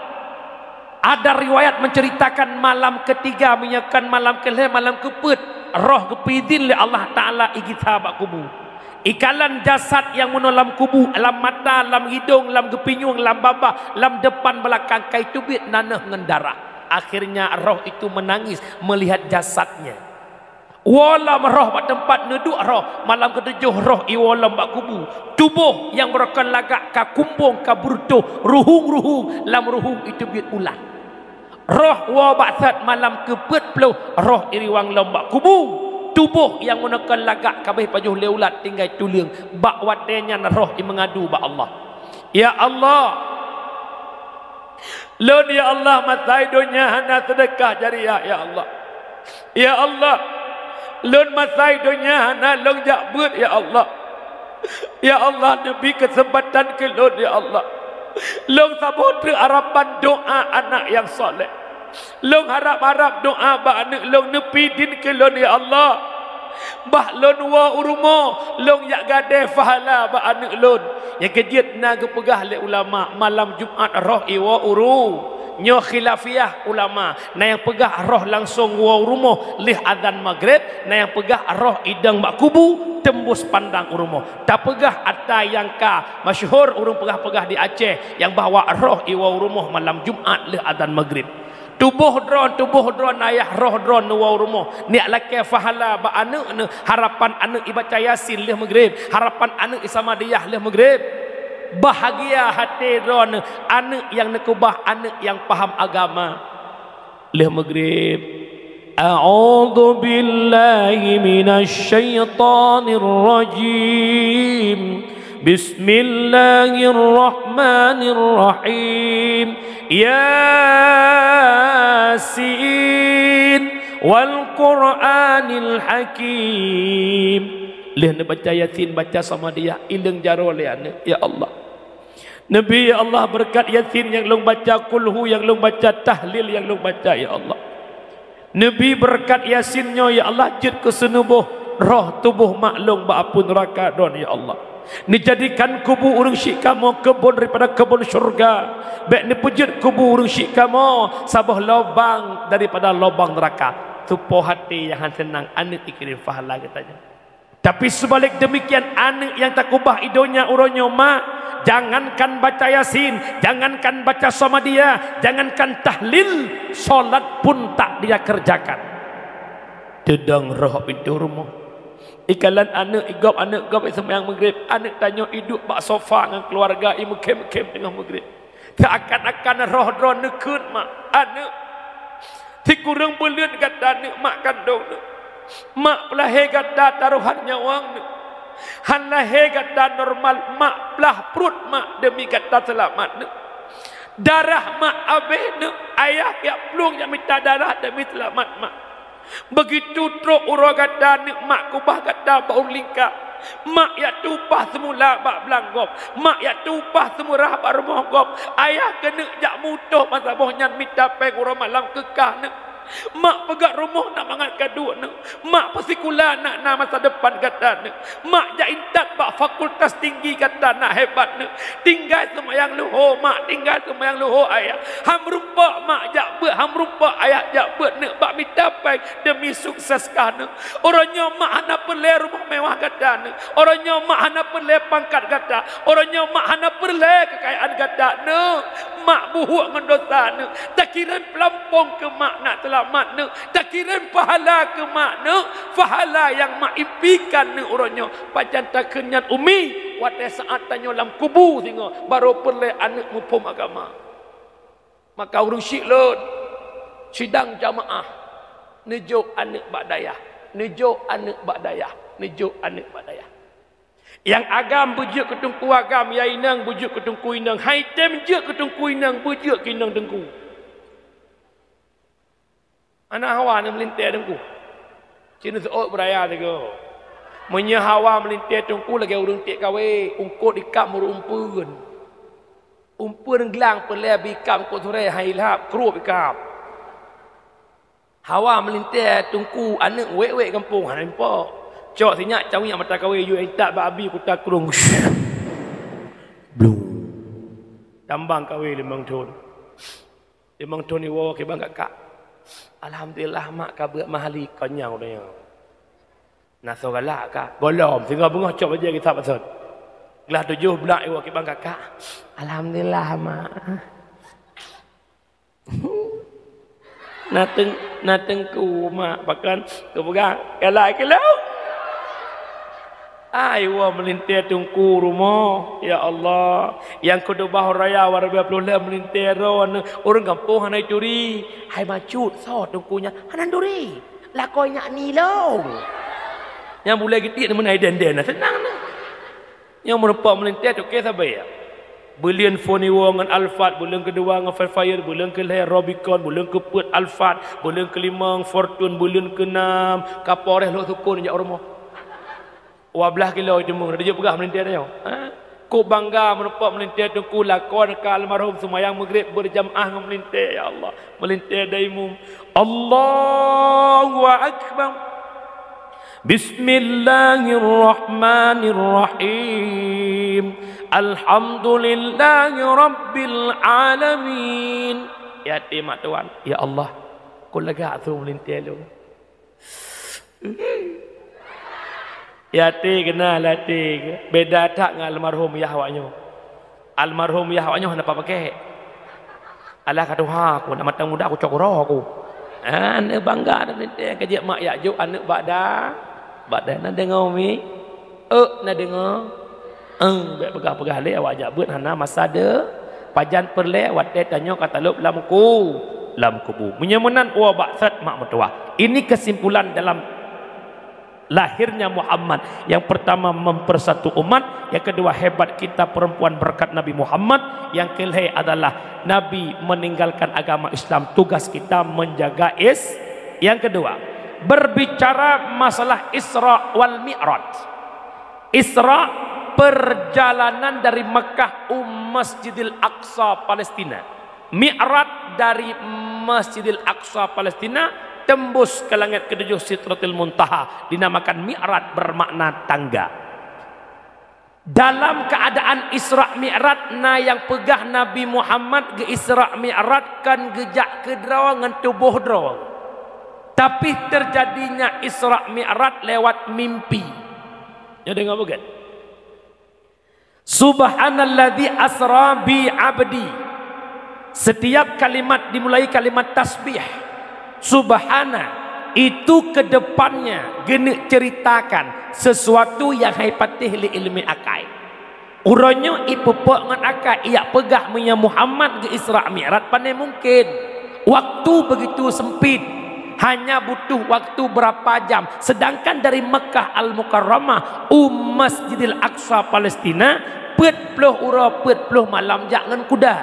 Speaker 1: Ada riwayat menceritakan malam ketiga menyakan malam kelih malam keput. Roh kepidin oleh Allah Ta'ala igi sahabat kubur. Ikalan jasad yang menolom kubu, alam mata, alam hidung, alam gepinyung, alam babah, alam depan belakang kai tubit nanah dengan darah. Akhirnya roh itu menangis melihat jasadnya. Walam roh bak tempat neduk roh malam ketujuh roh iwalam bak kubu. Tubuh yang merupakan lagak ka kumbung ka burtuh ruhung lam ruhung itu biut ulan. Roh wa baksat malam kepet peluh roh iriwang lombak kubu. Tubuh yang menekan lagak kabeh pajuh leulat tinggal tuliang bak watenya roh yang mengadu bak Allah. Ya Allah, lon ya Allah matai dunia hana sedekah jariah ya Allah. Ya Allah, lon matai dunia hana long jakbut ya Allah. Ya Allah, nabi kesempatan ke lon ya Allah. Long sabut harapan doa anak yang soleh. Long harap-harap doa ba anak long nepi din ke lon ya Allah. Bah lon wa urumo long yak gade fahala ba anak lon. Yang kejiat na gepegah le ulama malam Jumaat roh iwa uru. Nyo khilafiyah ulama. Na yang pegah roh langsung wa urumo lih adzan maghrib, na yang pegah roh idang bak kubu tembus pandang urumo. Tak pegah ada yang ka masyhur urung pegah-pegah di Aceh yang bahawa roh iwa urumo malam Jumaat lih adzan maghrib. Tubuh dron ayah roh dron nuwa rumah ni laki fahala ba anak ne harapan anak ibaca yasin leh maghrib, harapan anak isamadiyah leh maghrib. Bahagia hati dron anak yang nekubah anak yang paham agama leh maghrib. A'udzu billahi minasy syaithanir rajim. Bismillahirrahmanirrahim. Yasin wal Qur'anil Hakim. Leh nak baca Yasin baca sama dia ileng jaro le anak ya Allah. Nabi ya Allah berkat Yasin yang long baca kulhu yang long baca tahlil yang long baca ya Allah. Nabi berkat Yasinnya ya Allah jid ke senubuh roh tubuh maklum ba apun neraka don ya Allah. Dijadikan kubu urang syik kamu kebun daripada kebun syurga. Baik ni pujud kubu urang syik kamu sabah lubang daripada lubang neraka. Tupo hati yang senang anak ikirim fahala katanya. Tapi sebalik demikian anak yang tak kubah idonya uronyo mak, jangankan baca Yasin, jangankan baca Samadiyah, jangankan tahlil, solat pun tak dia kerjakan. Dedang roh pintu rumah. Ikalan anak igop sembahyang maghrib, anak tanya hidup bak sofa dengan keluarga imu kem tengah maghrib. Seakan-akan roh dron nekut mak anak. Si kurang belut kata anak mak kandung nak. Mak pelahir kata taruhan nyawang nak. Han lahir kata normal mak pelah perut mak demi kata selamat nak. Darah mak habis nak. Ayah yang pelung yang minta darah demi selamat mak. Begitu truk urang kata ni mak kubah kata bau lingkap. Mak ya tupah semula bak belanggop. Mak ya tupah semurah bak rumah gop. Ayah kena jak mutuh masa bohnya minta peng urang malam kekah ni. Mak pegat rumah nak mangat kaduk ni. Mak persikula nak masa depan kata ni. Mak jak intat bak fakultas tinggi kata nak hebat ni. Tinggal semayang luhur mak, tinggal semayang luhur ayah. Ham rupa mak jak ber, ham rupa ayah jak ber ni bak minta peng demi sukses kah ni. Orangnya mak hana perle rumah mewah kata ni. Orangnya mak hana perle pangkat kata. Orangnya mak hana perle kekayaan kata ni. Mak buhuk dengan dosa ni. Tak kira pelampung ke mak nak selamat ni. Tak kira pahala ke mak ni. Pahala yang mak impikan ni orangnya. Pacan tak kenyat umi. Wadah saat tanya dalam kubu tengok. Baru perle anak mupum agama. Maka urung syik lun. Sidang jamaah. Nejo anak badayah. Nejo anak badayah. Nejo anak badayah. Yang agam bujuk ketungku agam. Ya inang bujuk ketungku inang. Hai tem je ketungku inang. Bujuk kinang dengku. Anak hawa ni melintir dengku. Cina seot beraya tu. Menya hawa melintir dengku lagi urung tik kawe. Ungkut ikam merumpun. Umpun gelang pelai bikam kot sore hai lap kerup ikam. Hawa melintir tungku anak wek-wek kampung han nampak. Cok sinyak cawi mata kawe you tak babi ku tak kurung. Blum. Tambang kawe 5 ton. 5 ton ni wo ke bang kakak. Alhamdulillah mak ka beut mahali konyau dia. Nah so galak ka. Bolom singa bengah cok aja kita pasal. Gelah 7 bulan wo ke bang kakak. Alhamdulillah mak. Nateng ku mak bahkan kepegang kelak wa melintir tungku rumah ya Allah yang kudu bahar raya warga pelula melintir ron orang kampung hanai curi hai macut so tungkunya hanan duri lakonya ni long yang mulai gitik menai den-den senang nah yang menempat melintir tu ke sabai ya bulan phone ngan Alphard, bulan kedua ngan Fire, bulan kelima Robicon, bulan keempat Alphard, bulan kelima Fortune, bulan keenam Kapolres lo sukun jak rumah. 12 kilo itu mung dia pegah melintir dia. Ku bangga menempat melintir tungku lakon ka almarhum semayang maghrib berjamaah ngan melintir ya Allah. Melintir daimu. Allahu akbar. Bismillahirrahmanirrahim. Alhamdulillahi Rabbil Alamin. Ya timak tuan. Ya Allah. Kau lega tu melintir lu. Ya ti kena latih. Beda tak dengan almarhum Yahwanya. Almarhum Yahwanya kenapa pakai? Alah kata aku nak matang muda aku cokro aku. Anak bangga dah melintir kerja mak ya juk anak Badan nak dengar mi? Nak dengar? Baik pegah-pegah le awak ajak beut hana masa de pajan perle awak tanya kata lub lam kubu. Menyemenan wa ba'sat mak mertua. Ini kesimpulan dalam lahirnya Muhammad. Yang pertama mempersatu umat, yang kedua hebat kita perempuan berkat Nabi Muhammad, yang kelih adalah Nabi meninggalkan agama Islam, tugas kita menjaga Yang kedua, berbicara masalah Isra wal Mi'raj. Isra perjalanan dari Mekah Masjidil Aqsa Palestina. Mi'raj dari Masjidil Aqsa Palestina tembus ke langit ketujuh Sidratul Muntaha, dinamakan Mi'raj bermakna tangga. Dalam keadaan Isra Mi'raj na yang pegah Nabi Muhammad ke Isra Mi'raj kan gejak ke drawang tubuh drawang. Tapi terjadinya Isra Mi'raj lewat mimpi. Ya dengar bukan? Subhanalladzi asra bi abdi. Setiap kalimat dimulai kalimat tasbih. Subhana itu kedepannya genek ceritakan sesuatu yang haipatih li ilmi akai. Uronyo ipepok ngan akai ia pegah punya Muhammad ke Isra Mi'raj pandai mungkin. Waktu begitu sempit. Hanya butuh waktu berapa jam. Sedangkan dari Mekah Al-Mukarramah Masjidil Aqsa Palestina 40 ura 40 malam jangan kuda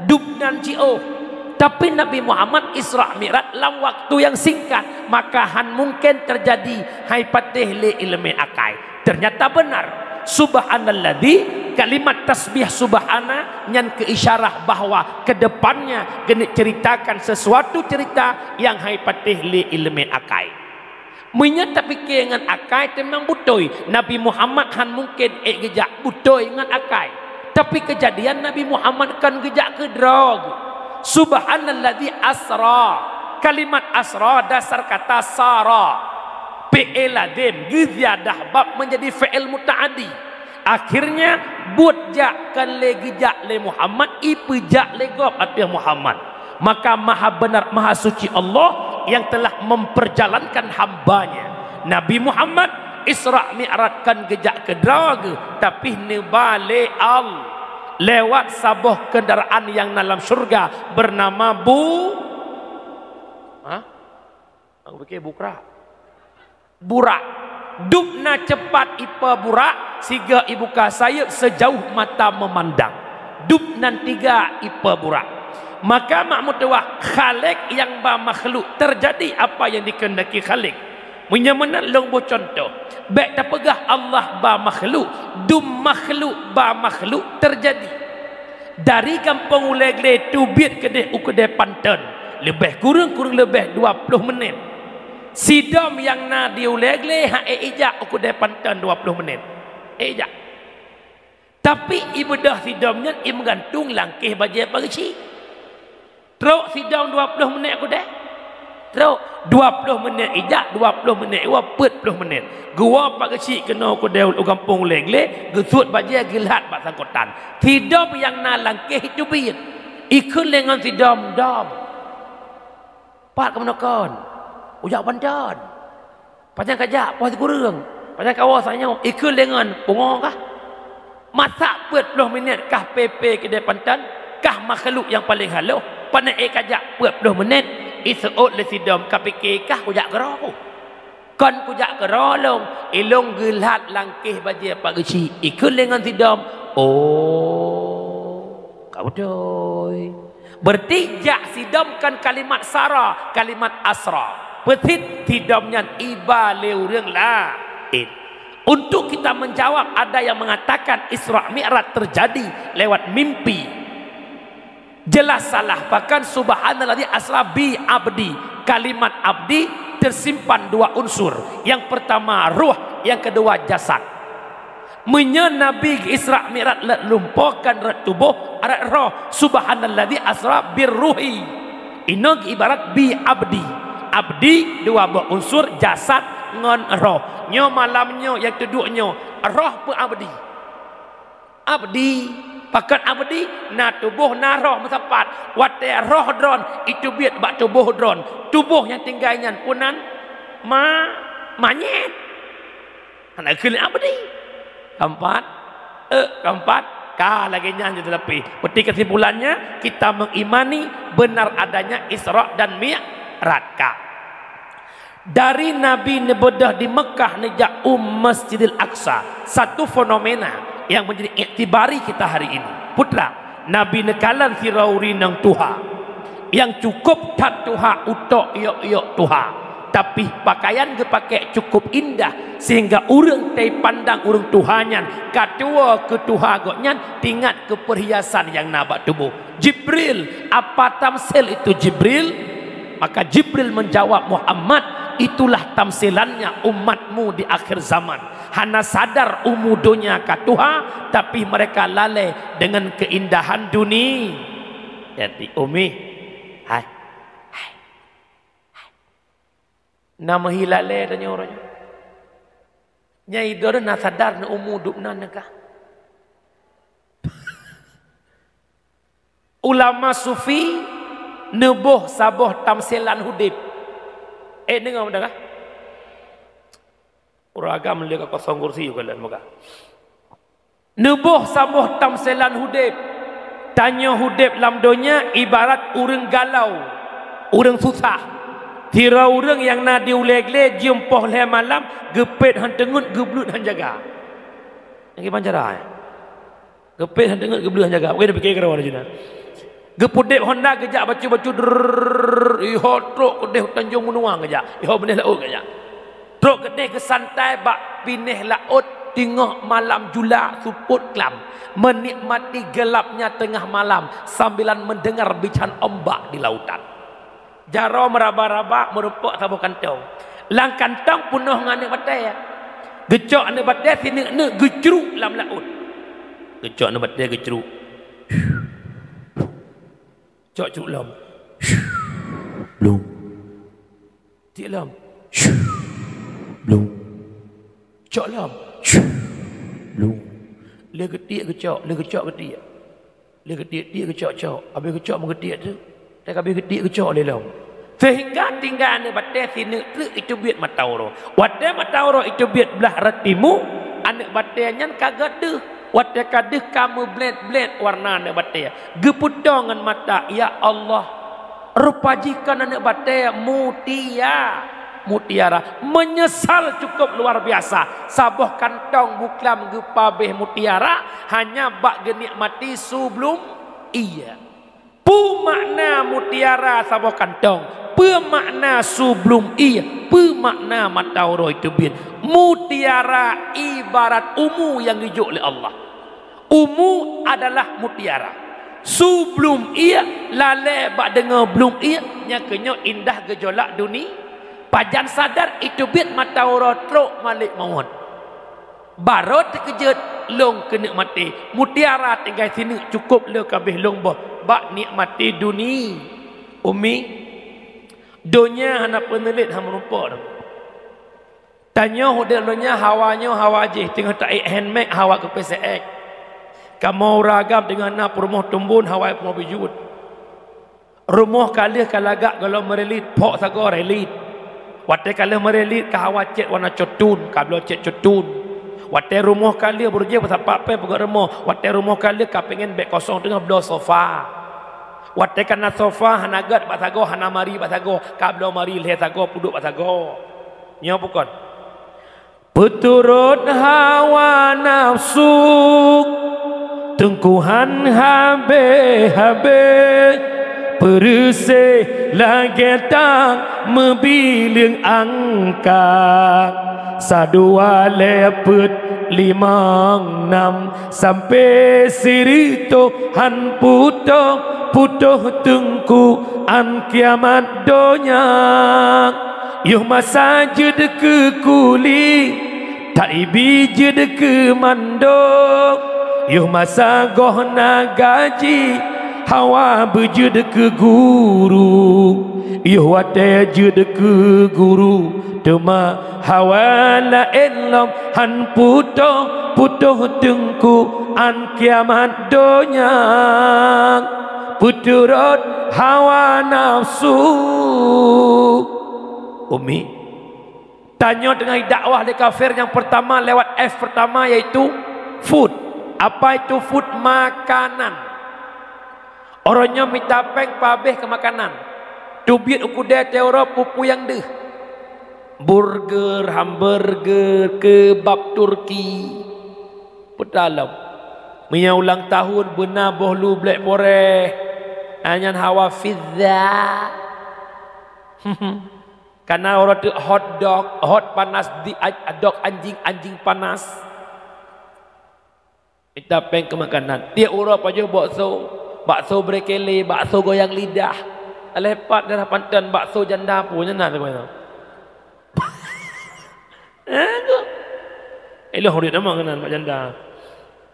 Speaker 1: dubnan cio. Tapi Nabi Muhammad Isra Mi'raj dalam waktu yang singkat, maka han mungkin terjadi haipatih li ilmi akai. Ternyata benar. Subhanalladzi, kalimat tasbih subhana yang keisyarah bahwa kedepannya genek ceritakan sesuatu cerita yang haipatih li ilmi akai. Menyata fikir dengan akai memang butoi. Nabi Muhammad han mungkin gejak butoi dengan akai. Tapi kejadian Nabi Muhammad kan gejak ke drog. Subhanalladzi asra. Kalimat asra dasar kata sara. Fi'il ladhim giziyadah bab menjadi fi'il muta'adi. Akhirnya buat jak kan le gejak le Muhammad ipejak le gob artinya Muhammad. Maka maha benar maha suci Allah yang telah memperjalankan hambanya Nabi Muhammad Isra Mi'raj kan gejak ke draga tapi nebale al lewat sabuh kendaraan yang dalam syurga bernama Aku fikir burak. Burak. Dupna cepat ipa burak, siga ibu kasayup sejauh mata memandang. Dup nan tiga ipa burak. Maka makmutawah khalik yang ba makhluk terjadi apa yang dikehendaki khalik. Menyamana longbo contoh. Baik tak pegah Allah ba makhluk, dum makhluk ba makhluk terjadi. Dari kampung Ulegle tubit kedai ukudai Panten. Lebih kurang lebih 20 menit. Sidom yang na di Ulegle ha ejak ukudai Panten 20 menit. Ejak. Tapi ibadah sidomnya im gantung langkih bajai pagi. Teruk sidom 20 menit ukudai. Teruk 20 menit ijak 20 menit iwa 40 menit. Gua pak kecil kena ukudai kampung Ulegle gesut bajai gelat bak sangkutan. Sidom yang na langkih itu biit. Ikut lengan sidom dom. Pak kemenakon. Ujak bandan. Panjang kajak puas kurang. Panjang kawasannya ikut lengan pungong kah? Masak 40 minit kah PP kedai Pantan? Kah makhluk yang paling halus? Pandai kajak 40 minit. Isuut le sidom kapikir kah kujak gerau. Kan kujak gerau long. Ilong gelat langkih bajai pak kecil. Ikut lengan sidom. Oh. Kau doi. Berarti jak sidomkan kalimat sara, kalimat asra. Petit sidomnya iba leureung lain. Untuk kita menjawab ada yang mengatakan Isra Mi'raj terjadi lewat mimpi. Jelas salah. Bahkan subhanalladzi asra bi abdi. Kalimat abdi tersimpan dua unsur. Yang pertama ruh, yang kedua jasad. Menya Nabi Isra Mi'raj lumpurkan tubuh arat roh. Subhanalladzi asra birruhi. Inog ibarat bi abdi. Abdi dua unsur jasad ngan roh. Nyo malamnya yang keduknya roh pun abdi. Abdi pakat abdi na tubuh na roh mesapat. Wate roh dron itu biat bak tubuh dron. Tubuh yang tinggalnya punan manyet. Anak kali abdi. Keempat lagi nyanyi tetapi peti kesimpulannya kita mengimani benar adanya Isra dan Mi'raj. Dari Nabi nebedah di Mekah nejak Masjidil Aqsa, satu fenomena yang menjadi iktibari kita hari ini. Putra Nabi nekalan sirauri nang Tuha yang cukup tak Tuha utok yok Tuha. Tapi pakaian dia pakai cukup indah sehingga urang tai pandang urang Tuhannya katua ke Tuha goknya tingkat ke perhiasan yang nabak tubuh. Jibril, apa tamsil itu Jibril? Maka Jibril menjawab, Muhammad, itulah tamsilannya umatmu di akhir zaman. Hana sadar umudonya ke Tuha, tapi mereka lalai dengan keindahan dunia. Jadi Umi, hai nama hilale tanya orangnya. Nyai dora na sadar na umuduk na nakah. Ulama sufi nebuh saboh tamsilan hudib. Dengar dah. Uragam leka kosong kursi juga lan moga. Nebuh saboh tamsilan hudib. Tanya hudib lam donya ibarat urang galau, urang susah. Tira orang yang na diulegle jumpoh le malam gepet han tengut geblut han jaga. Yang pancara. Gepet han tengut geblut han jaga. Oke dah fikir kerawan juna. Gepudep Honda gejak bacu-bacu iho truk kedeh Tanjung Menuang gejak. Iho benih laut gejak. Truk kedeh ke santai bak pinih laut tengah malam jula suput kelam. Menikmati gelapnya tengah malam sambilan mendengar bican ombak di lautan. Jaro meraba-raba merupak sabuh kantong. Lang kantong penuh dengan batai. Gecok ane batai sini ne gecruk lam laut. Gecok ane batai gecruk. Cok ceruk lam. Blum. Tik lam. Blum. Cok lam. Blum. Le getik gecok, le gecok getik. Le getik dia gecok cok. Habis gecok mengetik tu. Tak habis getik gecok le lam. Sehingga tinggal ane batai sini itu biat matauro. Wadah matauro itu biat belah ratimu. Anak batainya kagak deh. Wadah kadeh kamu bled warna anak batai. Gepudongan mata ya Allah. Rupajikan anak batai mutia. mutiara. Menyesal cukup luar biasa. Saboh kantong buklam gepabeh mutiara hanya bak genikmati sebelum iya. Pu makna mutiara saboh kantong, pu makna sebelum iya, pu makna matauro itu bin. Mutiara ibarat umu yang dijuk oleh Allah. Umu adalah mutiara. Sebelum ia lalai bak dengar belum ia nyakanya indah gejolak dunia. Pajan sadar itu bit mata orang truk malik maut. Baru terkejut long kena mati. Mutiara tinggal sini cukup le kabeh long boh. Bak nikmati dunia. Umi dunia hana penelit ham rupa dah. Tanya hodolonya hawanya hawa je tengah tak handmade hawa ke PCX. Kamu ragam dengan nak rumah tumbun hawa mau bijut. Rumah kali kalagak kalau merelit pok sago relit. Watai kali merelit kahawa cet warna cotun, kablo cet cotun. Watai rumah kali berje pasal pape pegang rumah. Watai rumah kali ka pengen beg kosong tengah belah sofa. Watai kana sofa hanagat pasago hanamari pasago, kablo mari leh sago puduk pasago. Nya bukan. Peturut hawa nafsu tengkuhan habe-habe perse lagi tak membiling angka sadua lepet 5 6 sampai sirito han putoh tengku an kiamat donya yuh masa jed ke kuli tak ibi jed ke mandok yuh masa gohna gaji hawa bejud ke guru yuh wate jud ke guru tema hawa la elam han putoh tengku an kiamat donya puturut hawa nafsu. Umi tanya dengan dakwah di kafir yang pertama lewat F pertama yaitu food. Apa itu food? Makanan. Orangnya minta peng pabeh ke makanan. Tubit ukudai teora pupu yang deh. Burger, hamburger, kebab Turki. Petalam. Punya ulang tahun benar bohlu black boreh. Hanya hawa fizza. Karena orang tu hot dog, hot panas di dog anjing panas. Kita peng ke makanan. Dia orang aja bakso berkele, bakso goyang lidah. Lepat darah pantan bakso janda punya nak tu mana? Elah hari nama kanan pak janda.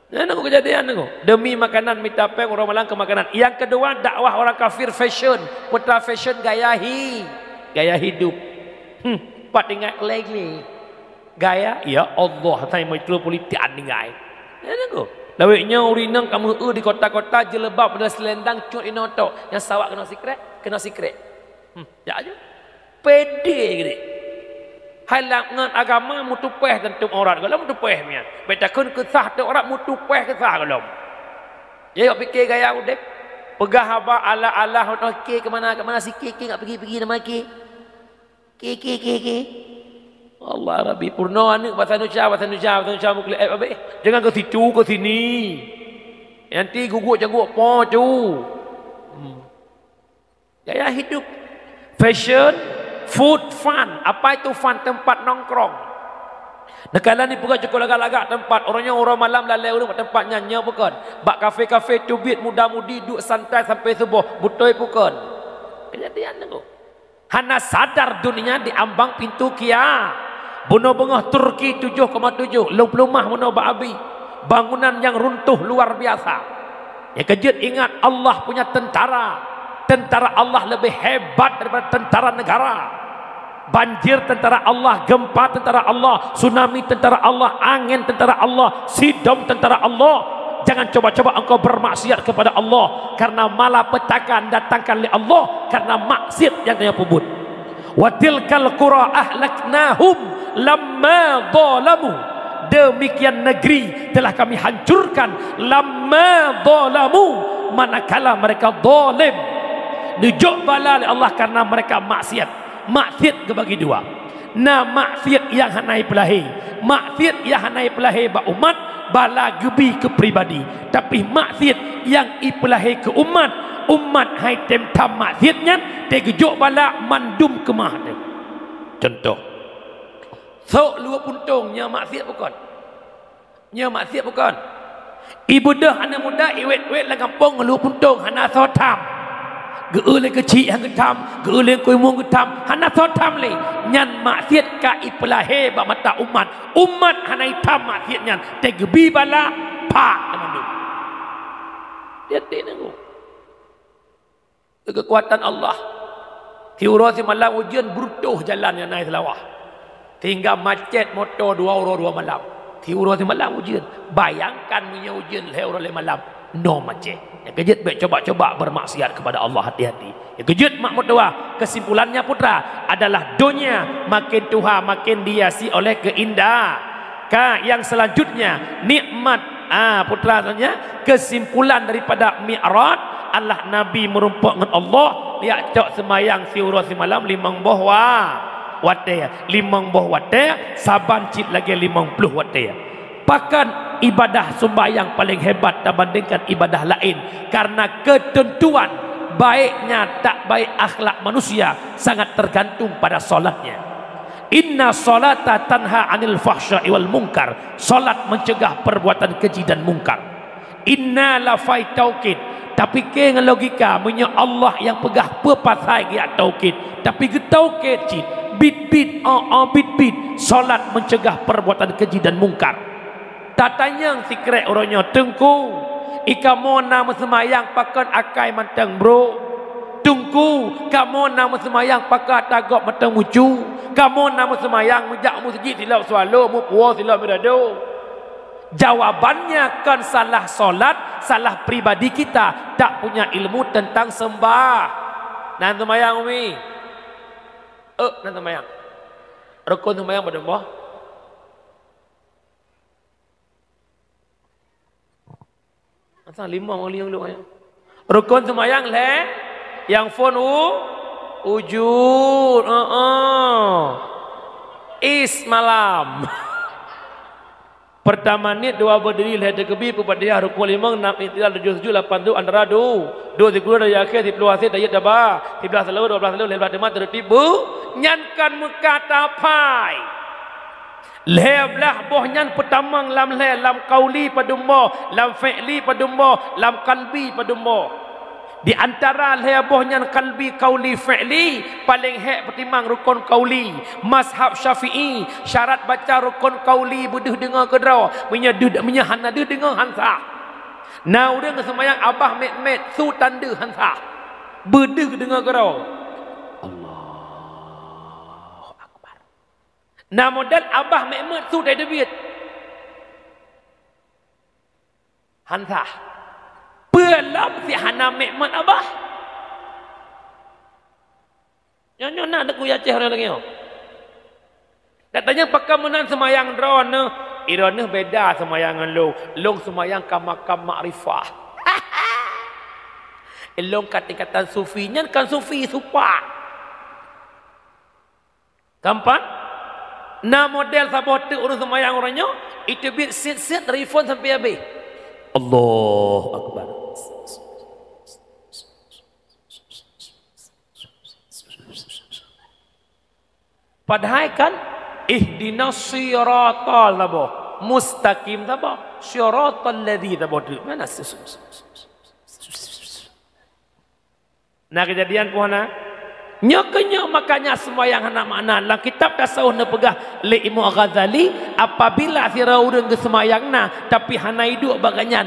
Speaker 1: Nak kejadian aku. Demi makanan minta peng orang Malang ke makanan. Yang kedua dakwah orang kafir fashion, putra fashion gaya hidup. Pak tinggal lagi gaya ya Allah saya mau itu politik tinggal. Aku lawiknya urinang kamu di kota-kota jelebab pada selendang cut inoto yang sawak kena secret. Ya aja. Pede gede. Halangan agama mutu peh tentu orang kalau mutu peh nya. Beta kun kesah tu orang mutu peh kesah kalau. Ya fikir gaya udep. Pegah haba ala ke kemana si ke enggak pergi nama ke. Ke. Allah Rabbi purno anu bahasa Indonesia mukli jangan ke situ ke sini. Nanti guguk po tu. Gaya hidup. Fashion, food, fun. Apa itu fun? Tempat nongkrong. Negara ni bukan cukup lagak-lagak tempat. Orangnya orang malam lalai orang tempat nyanyi bukan. Bak kafe-kafe tubit muda-mudi duduk santai sampai subuh. Butoi bukan. Kejadian tu. Hana sadar dunia diambang pintu kia. Bunuh bengah Turki 7,7. Lumah bunuh ba'abi. Bangunan yang runtuh luar biasa. Ya kejut ingat Allah punya tentara. Tentara Allah lebih hebat daripada tentara negara. Banjir tentara Allah, gempa tentara Allah, tsunami tentara Allah, angin tentara Allah, sidom tentara Allah. Jangan coba-coba engkau bermaksiat kepada Allah karena malapetaka datangkan oleh Allah karena maksiat yang dia pebut. Wa tilkal qura ahlaknahum lamma zalamu. Demikian negeri telah kami hancurkan lamma zalamu manakala mereka zalim. Nujuk bala oleh Allah karena mereka maksiat. Maksiat kebagi dua. na maksiat yang hanai pelahi, maksiat yang hanai pelahi ba umat bala gebi ke pribadi, tapi maksiat yang ipelahi ke umat hai tem tam maksiatnya te gejuk bala mandum kemah dia. Contoh sok luar puntung nya maksiat bukan, nya maksiat bukan. Ibu dah anak muda iwet-wet lang kampung luar puntung hana sotam geuleng kecil hang getam geuleng kuimung getam hana sotam le nyan maksiat ka ipelahe ba mata umat hana hitam maksiat nyan te gebi bala pak mandum dia tengok kekuatan Allah tiura si malam ujian brutuh jalan yang naik selawah tinggal macet motor 2 malam tiura si malam ujian bayangkan punya ujian lewat malam no macet yang kejut baik coba-coba bermaksiat kepada Allah, hati-hati. Yang kejut mak mutua kesimpulannya putra adalah dunia makin tuha makin dihiasi oleh keindahan. Yang selanjutnya nikmat putra tanya kesimpulan daripada Mi'raj Allah Nabi merumpuk dengan Allah dia cok semayang siura semalam 5 boh wate 5 boh wate saban cit lagi 50 wate. Bahkan ibadah sembahyang paling hebat dibandingkan ibadah lain karena ketentuan baiknya tak baik akhlak manusia sangat tergantung pada solatnya. Inna solata tanha anil fahsya'i wal munkar. Solat mencegah perbuatan keji dan mungkar. Inna lafai taukid. Tapi ke dengan logika punya Allah yang pegah pepasai dia taukid. Tapi ke taukid cid bit bit solat mencegah perbuatan keji dan mungkar. Tatanya sikret orangnya tengku ikamu nama semayang pakai akai mantang bro tengku kamu nama semayang pakai tagak mantang mucu kamu nama semayang mejak masjid silap swallow mu puas silap berado. Jawabannya kan salah solat salah pribadi kita tak punya ilmu tentang sembah. Nan semayang umi nan semayang rukun semayang pada mbah asal 5 orang yang lu rukun semayang le yang phone ujud is malam pertama ni 2 berdiri le kebi pada dia rukun 5 6 itidal 7 8 tu antara 2 10 dari akhir 10 akhir dayat daba 11 lalu 12 lalu 15 demat tertibu nyankan mekata pai leblah bohnyan pertamang lam le lam qauli padumbo lam fi'li padumbo lam qalbi padumbo di antara le bohnyan qalbi qauli fi'li paling hek pertimang rukun qauli mazhab Syafi'i syarat baca rukun qauli buduh dengar kedra punya hana de dengar hansa nah urang semayang abah met su tanda hansa buduh dengar kedra nah modal abah mekmet tu dah debit hantah pelam si hana mekmet abah nyonya nak aku yaceh orang lagi katanya pakai menan semayang drone irone beda semayangan long semayang kamakam makrifah long kata-kata sufinya kan sufi supa kampan nah model sabote urus semayang orangnya itu bit sit refund sampai habis Allahu Akbar padahal kan ihdinas siratal mustaqim siratal ladzi mana nah kejadian puana nyoknya makanya semayang anak makna dalam kitab tasawuf na pegah li Imam Ghazali apabila sira urang ke semayang na tapi hana hidup baganyan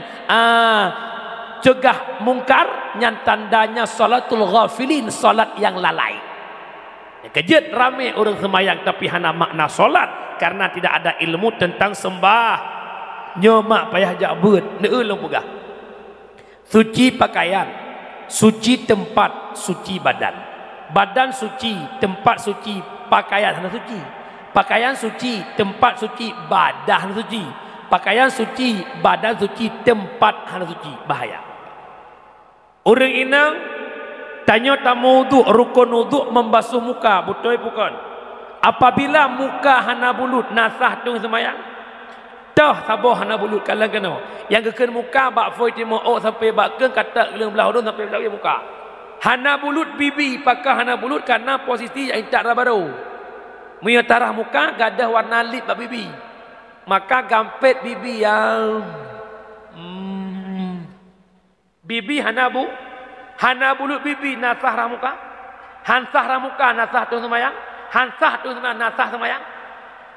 Speaker 1: cegah mungkar nyan tandanya salatul ghafilin salat yang lalai kejut rame orang semayang tapi hana makna salat karena tidak ada ilmu tentang sembah nyomak payah jabut neulung pegah suci pakaian suci tempat suci badan suci, tempat suci, pakaian hana suci. Pakaian suci, tempat suci, badan suci. Pakaian suci, badan suci, tempat hana suci. Bahaya. Orang inang tanya tamu wuduk, rukun wuduk membasuh muka, betul bukan? apabila muka hana bulut nasah tung semayang dah sabar hana bulut kalang kena yang keken muka bak foi timo sampai bak ke kata gelang belah hudung sampai belah muka hana bulut bibi pakah hana bulut karena posisi yang tak baru muya tarah muka gadah warna lip bak bibi maka gampet bibi yang bibi hana bulut bibi nasah ramuka hansah ramuka nasah tu semayang hansah tu nasah semayang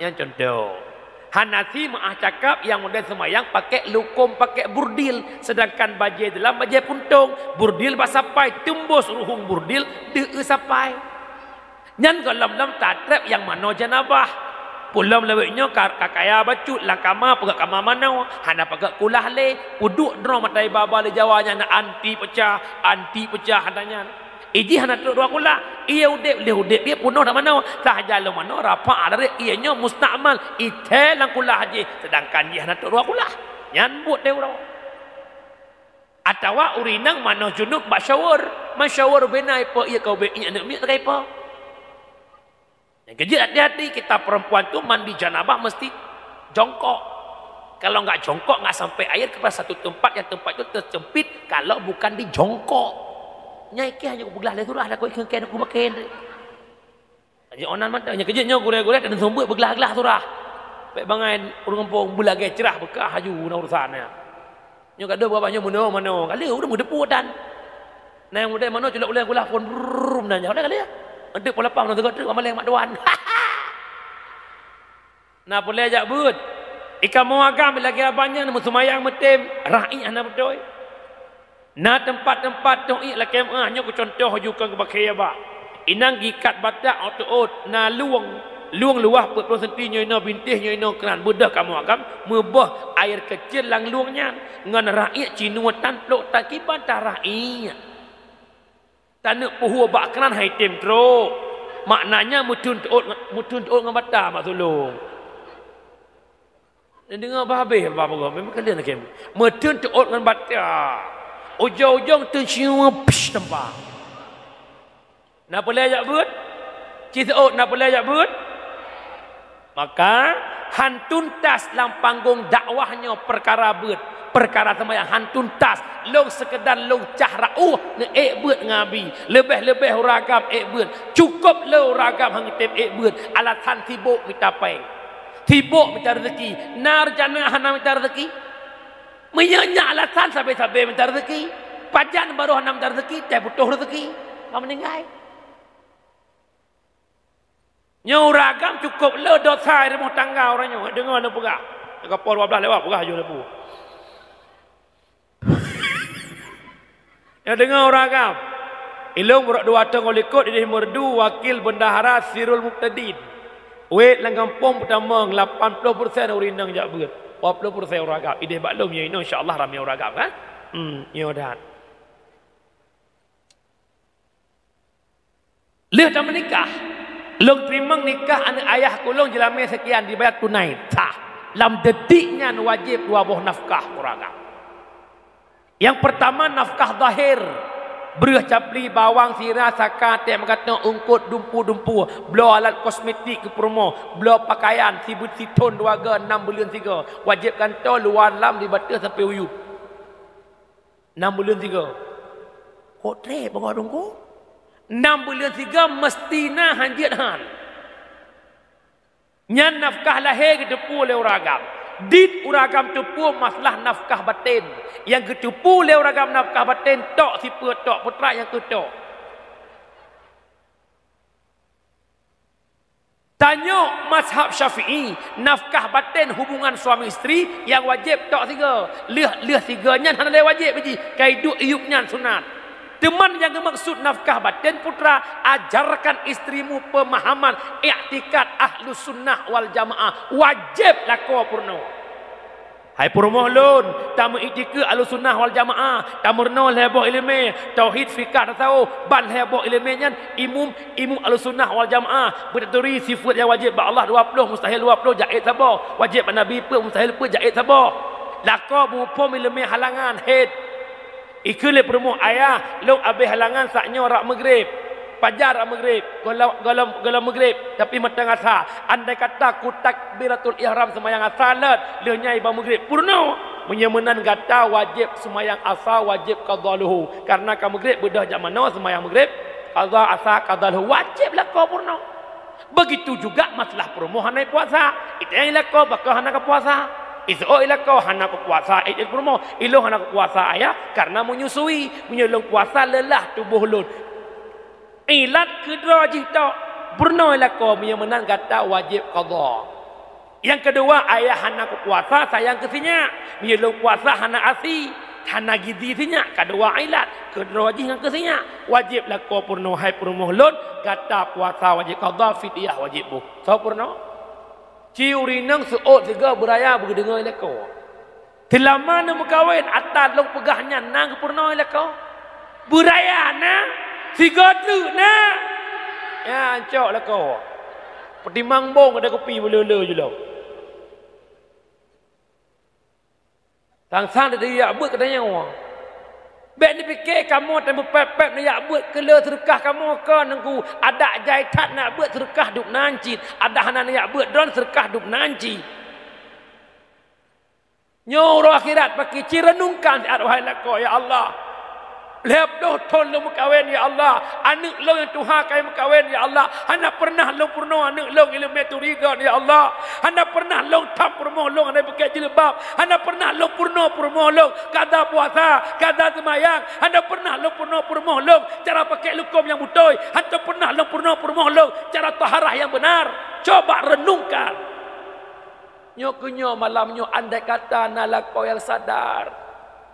Speaker 1: yang contoh Hanasi maah cakap yang model semayang pakai lukum pakai burdil sedangkan bajai dalam bajai puntung burdil basapai tembus ruhung burdil deu sapai nyan golam-lam tatrep yang mano janabah pulam leweknya kakaya bacut langkama pegak kama manau hana pegak kulah le puduk dro matai baba le jawanya na anti pecah hadanya iji hana tu dua kula ia udep dia punuh dak manau tah jalo mano rapa ada ianya musta'mal ite lang kula haji sedangkan dia hana tu dua kula nyan but dia urang atawa urinang mano junub masyawur benai pa ia kau be ia nak mi tak apa yang kejut hati-hati kita perempuan tu mandi janabah mesti jongkok kalau enggak jongkok enggak sampai air kepada satu tempat yang tempat itu terjepit kalau bukan di jongkok nyai ke hanya bergelah le surah dah kau ikan aku makan jadi onan mata nya kejutnya gureh-gureh dan sombut bergelah-gelah surah baik bangai urang kampung bulagai cerah bekah haju na urusannya nya kada berapanya mano kali udah muda pudan nah muda mano culak ulang gulah pun brum nanya ada kali ya ndek pola pang tengok tu amal yang mak duan nah boleh ajak but ikan mau agam lagi abangnya nak semayang metem ra'i ana betul na tempat-tempat tu laki hanya ku contoh juga ke bakai ba inang gikat batak otot na luang luah 40 cm nya bintih nya keran budah kamu agam mebah air kecil lang luangnya ngan rakyat cinuatan plok takiban tara'i tanuk puhu bak keran hai tem tro maknanya mutun tuot ngan batak mak tolong dengar habis apa memang kalian nak mutun tuot ngan batak ujung-ujung tu siwa pish tempat nak boleh ajak but citaut nak boleh ajak but maka hantun tas dalam panggung dakwahnya perkara but perkara sembahyang hantun tas long sekedar long cahrauh ne but ngabi lebih-lebih ragam but cukup lo ragam hang tem but alasan sibuk kita pai sibuk minta rezeki nar jana hana minta rezeki menyanyi alasan sampai minta rezeki pajan baru hanam minta rezeki tak butuh rezeki mau meninggal nyau ragam cukup le dosa rumah tangga orangnya dengar nak pegah dekat pol 12 lewat pegah je lepu ya dengar ragam ilung berak dua tang olikot ini merdu wakil bendahara Sirul Muqtadin wait lang kampung pertama 80% urinang jak berat 40% orang agam. Ideh baklum ya ini insya-Allah ramai orang agam kan? Ya dah. Leh dah menikah. Long terima nikah anak ayah kulong jelame sekian dibayar tunai. Sah. Lam detiknya wajib dua buah nafkah orang agam. Yang pertama nafkah zahir. Beruh capli bawang sirah saka tem kata ungkut dumpu belo alat kosmetik ke promo belo pakaian sibut siton 2 6 bulan 3 wajib kantor luar lam dibatas sampai uyup 6 bulan 3 kok tre pengadung ko 6 bulan 3 mestina hanjit han nyan nafkah lahir kedepu oleh uragam dit uragam tepu masalah nafkah batin yang ketepu oleh uragam nafkah batin tok si tok putra yang ketok tanya mazhab Syafi'i nafkah batin hubungan suami isteri yang wajib tok 3 leh 3 nya hana wajib biji kaiduk iupnya sunat teman yang maksud nafkah batin putra ajarkan istrimu pemahaman i'tikad ahlus sunnah wal jamaah wajib lako purno hai purmo lun tamu i'tikad ahlus sunnah wal jamaah tamurno lebo ilmu tauhid fikah tahu ban lebo ilmunya imum ahlus sunnah wal jamaah berduri sifat yang wajib ba Allah 20 mustahil 20 jait sabo wajib nabi pe mustahil pe jait sabo lako mupo ilmu halangan head ikule permu ayah lo abe halangan saknya rak maghrib Fajar maghrib, galam maghrib, tapi matang asar. Andai kata ku takbiratul ihram semayang asar let, le nyai ba maghrib purna. Menyemenan kata wajib semayang asar, wajib qadaluhu. Karena ka maghrib bedah jam mana semayang maghrib, qada asar qadaluhu wajiblah kau purna. Begitu juga masalah permohonan puasa. Itu yang ilako bakal hana ke puasa. Itu ilako hana ke puasa. Itu permoh ilo hana ke puasa ayah karena menyusui, menyelong puasa lelah tubuh lun. Ilat kedua jihta purna ilako menyemenan kata wajib qada. Yang kedua ayah hana ke puasa sayang kesinya. Menyelong puasa hana asi. Hana gizi sinya kedua ilat kedua jih yang kesinya wajib lako purna hai purmoh lun kata puasa wajib qada fidyah wajib bu so purna ciuri nang suot juga beraya berdengar lako tilama na mukawin atat long pegahnya nang purna lako beraya na siga tu na ya ancok lako petimang bong ada kopi belele je lo Sang-sang dia buat katanya orang. Bek ni fikir kamu tak berpepep nak buat kela sedekah kamu ke nengku ada jaitat nak buat sedekah duk nanci, ada hana nak buat don sedekah duk nanci. Nyoro akhirat pakai cirenungkan saat wahai lako ya Allah. Lep doh ton lo mukawin ya Allah. Anak lo yang Tuhan kai mukawin ya Allah. Hana pernah lo purno anak lo ilmu meturigan ya Allah. Hana pernah lo tam purmo lo anda pakai jilbab. Hana pernah lo purno lo kada puasa, kada semayang. Hana pernah lo purno lo cara pakai lukum yang butoi. Hana pernah lo purno lo cara taharah yang benar. Coba renungkan. Nyo malamnya andai kata nalako yang sadar.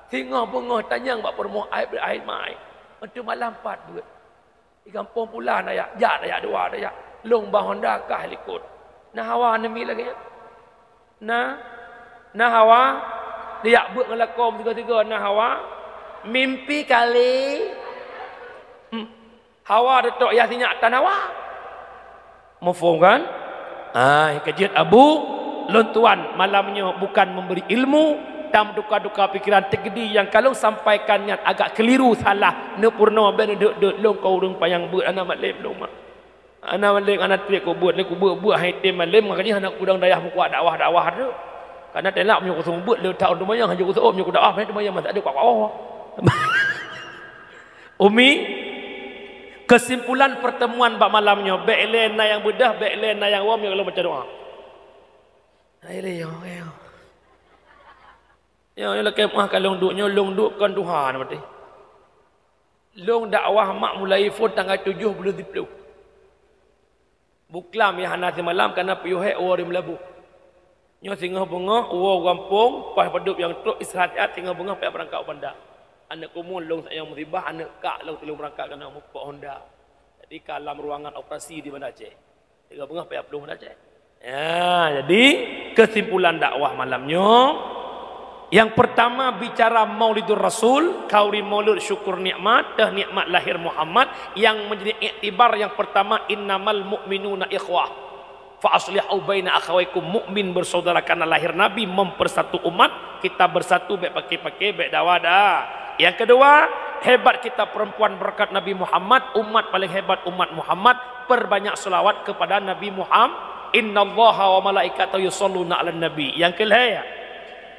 Speaker 1: Tengah bengah tanyang bak permoh air mai. Untuk malam 4 duit. Di kampung pula nak ya dua dah ya. Long bah Honda kah likut. Nah hawa nami lagi ya. Nah hawa dia buat ngelakom tiga-tiga nah hawa mimpi kali. Hawa datuk ya sinyak tan hawa. Mufhum kan? Kejut Abu Lontuan malamnya bukan memberi ilmu dan duka-duka pikiran tegedi yang kalau sampaikannya agak keliru salah ne purna ben dek long kau urang payang buat anak maklem long mak anak maklem anak tiak ko buat buat hai tem maklem makanya anak udang dayah mu kuat dakwah tu karena telak punya kosong buat le tahun dumayang hanya kosong punya dakwah pada dumayang tak ada kuat Umi kesimpulan pertemuan bab malamnya baik na yang bedah baik na yang awam yang kalau baca doa ai yo ya ni lekai mah kalau long duk kan Tuhan berarti. Long dakwah mak mulai phone tanggal 7 bulan 10. Buklam ya hana semalam karena piyuhe ori melabu. Nyo singgah bunga uwa kampung pas padup yang tok istirahat singgah bunga payah berangkat Honda. Anak kumun long sayang musibah anak kak long telung berangkat kena mupok Honda. Jadi kalam ruangan operasi di Banda Aceh. Singgah bunga payah belum Banda Aceh. Ya, jadi kesimpulan dakwah malamnya yang pertama bicara Maulidur Rasul, kauri maulud syukur nikmat, dah nikmat lahir Muhammad yang menjadi iktibar yang pertama innamal mu'minuna ikhwah. Fa aslihu baina akhawaykum mukmin bersaudara karena lahir Nabi mempersatu umat, kita bersatu baik pakai baik dawada. Yang kedua, hebat kita perempuan berkat Nabi Muhammad, umat paling hebat umat Muhammad, perbanyak selawat kepada Nabi Muhammad. Innallaha wa malaikatahu yusholluna 'alan nabi. Yang kelima,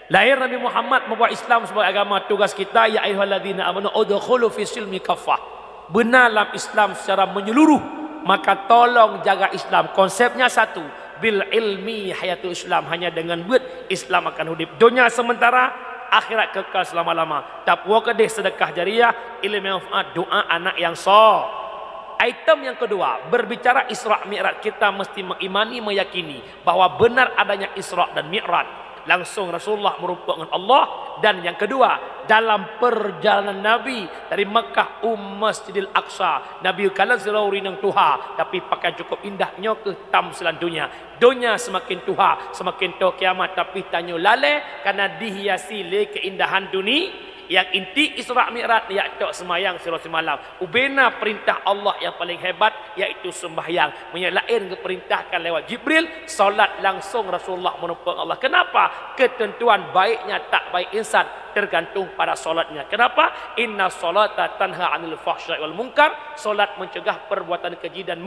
Speaker 1: lahir Nabi Muhammad membawa Islam sebagai agama, tugas kita ya ayyuhalladzina amanu udkhulu fi silmi kaffah. Benar dalam Islam secara menyeluruh, maka tolong jaga Islam. Konsepnya satu, bil ilmi hayatul Islam, hanya dengan buat Islam akan hidup. Dunia sementara, akhirat kekal selama-lama. Takwa kedih sedekah jariah, ilmu manfaat, doa anak yang soleh. Item yang kedua, berbicara Isra Mi'raj, kita mesti mengimani, meyakini bahwa benar adanya Isra dan Mi'raj. Langsung Rasulullah merupakan Allah. Dan yang kedua, dalam perjalanan Nabi dari Mekah Masjidil Aqsa, Nabi kalah selauri nang tuha, tapi pakai cukup indahnya ke tam selandunya. Dunia semakin tuha, semakin to kiamat, tapi tanya lale karena dihiasi le keindahan dunia. Yang inti Isra Mi'raj ya tok semayang sira semalam. Ubena perintah Allah yang paling hebat iaitu sembahyang. Menyelain keperintahkan lewat Jibril, solat langsung Rasulullah menumpang Allah. Kenapa? Ketentuan baiknya tak baik insan tergantung pada solatnya. Kenapa? Inna solata tanha anil fahsya'i wal munkar. Solat mencegah perbuatan keji dan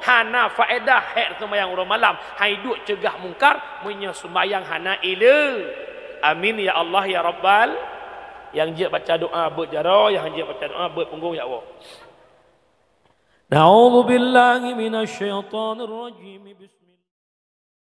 Speaker 1: hana faedah hek sembahyang orang malam. Hai duk cegah mungkar, punya sembahyang hana ila. Amin ya Allah ya Rabbal. Yang dia baca doa berjara, yang dia baca doa berpunggung ya Allah. Na'udzu billahi minasy syaithanir rajim. Bismillah.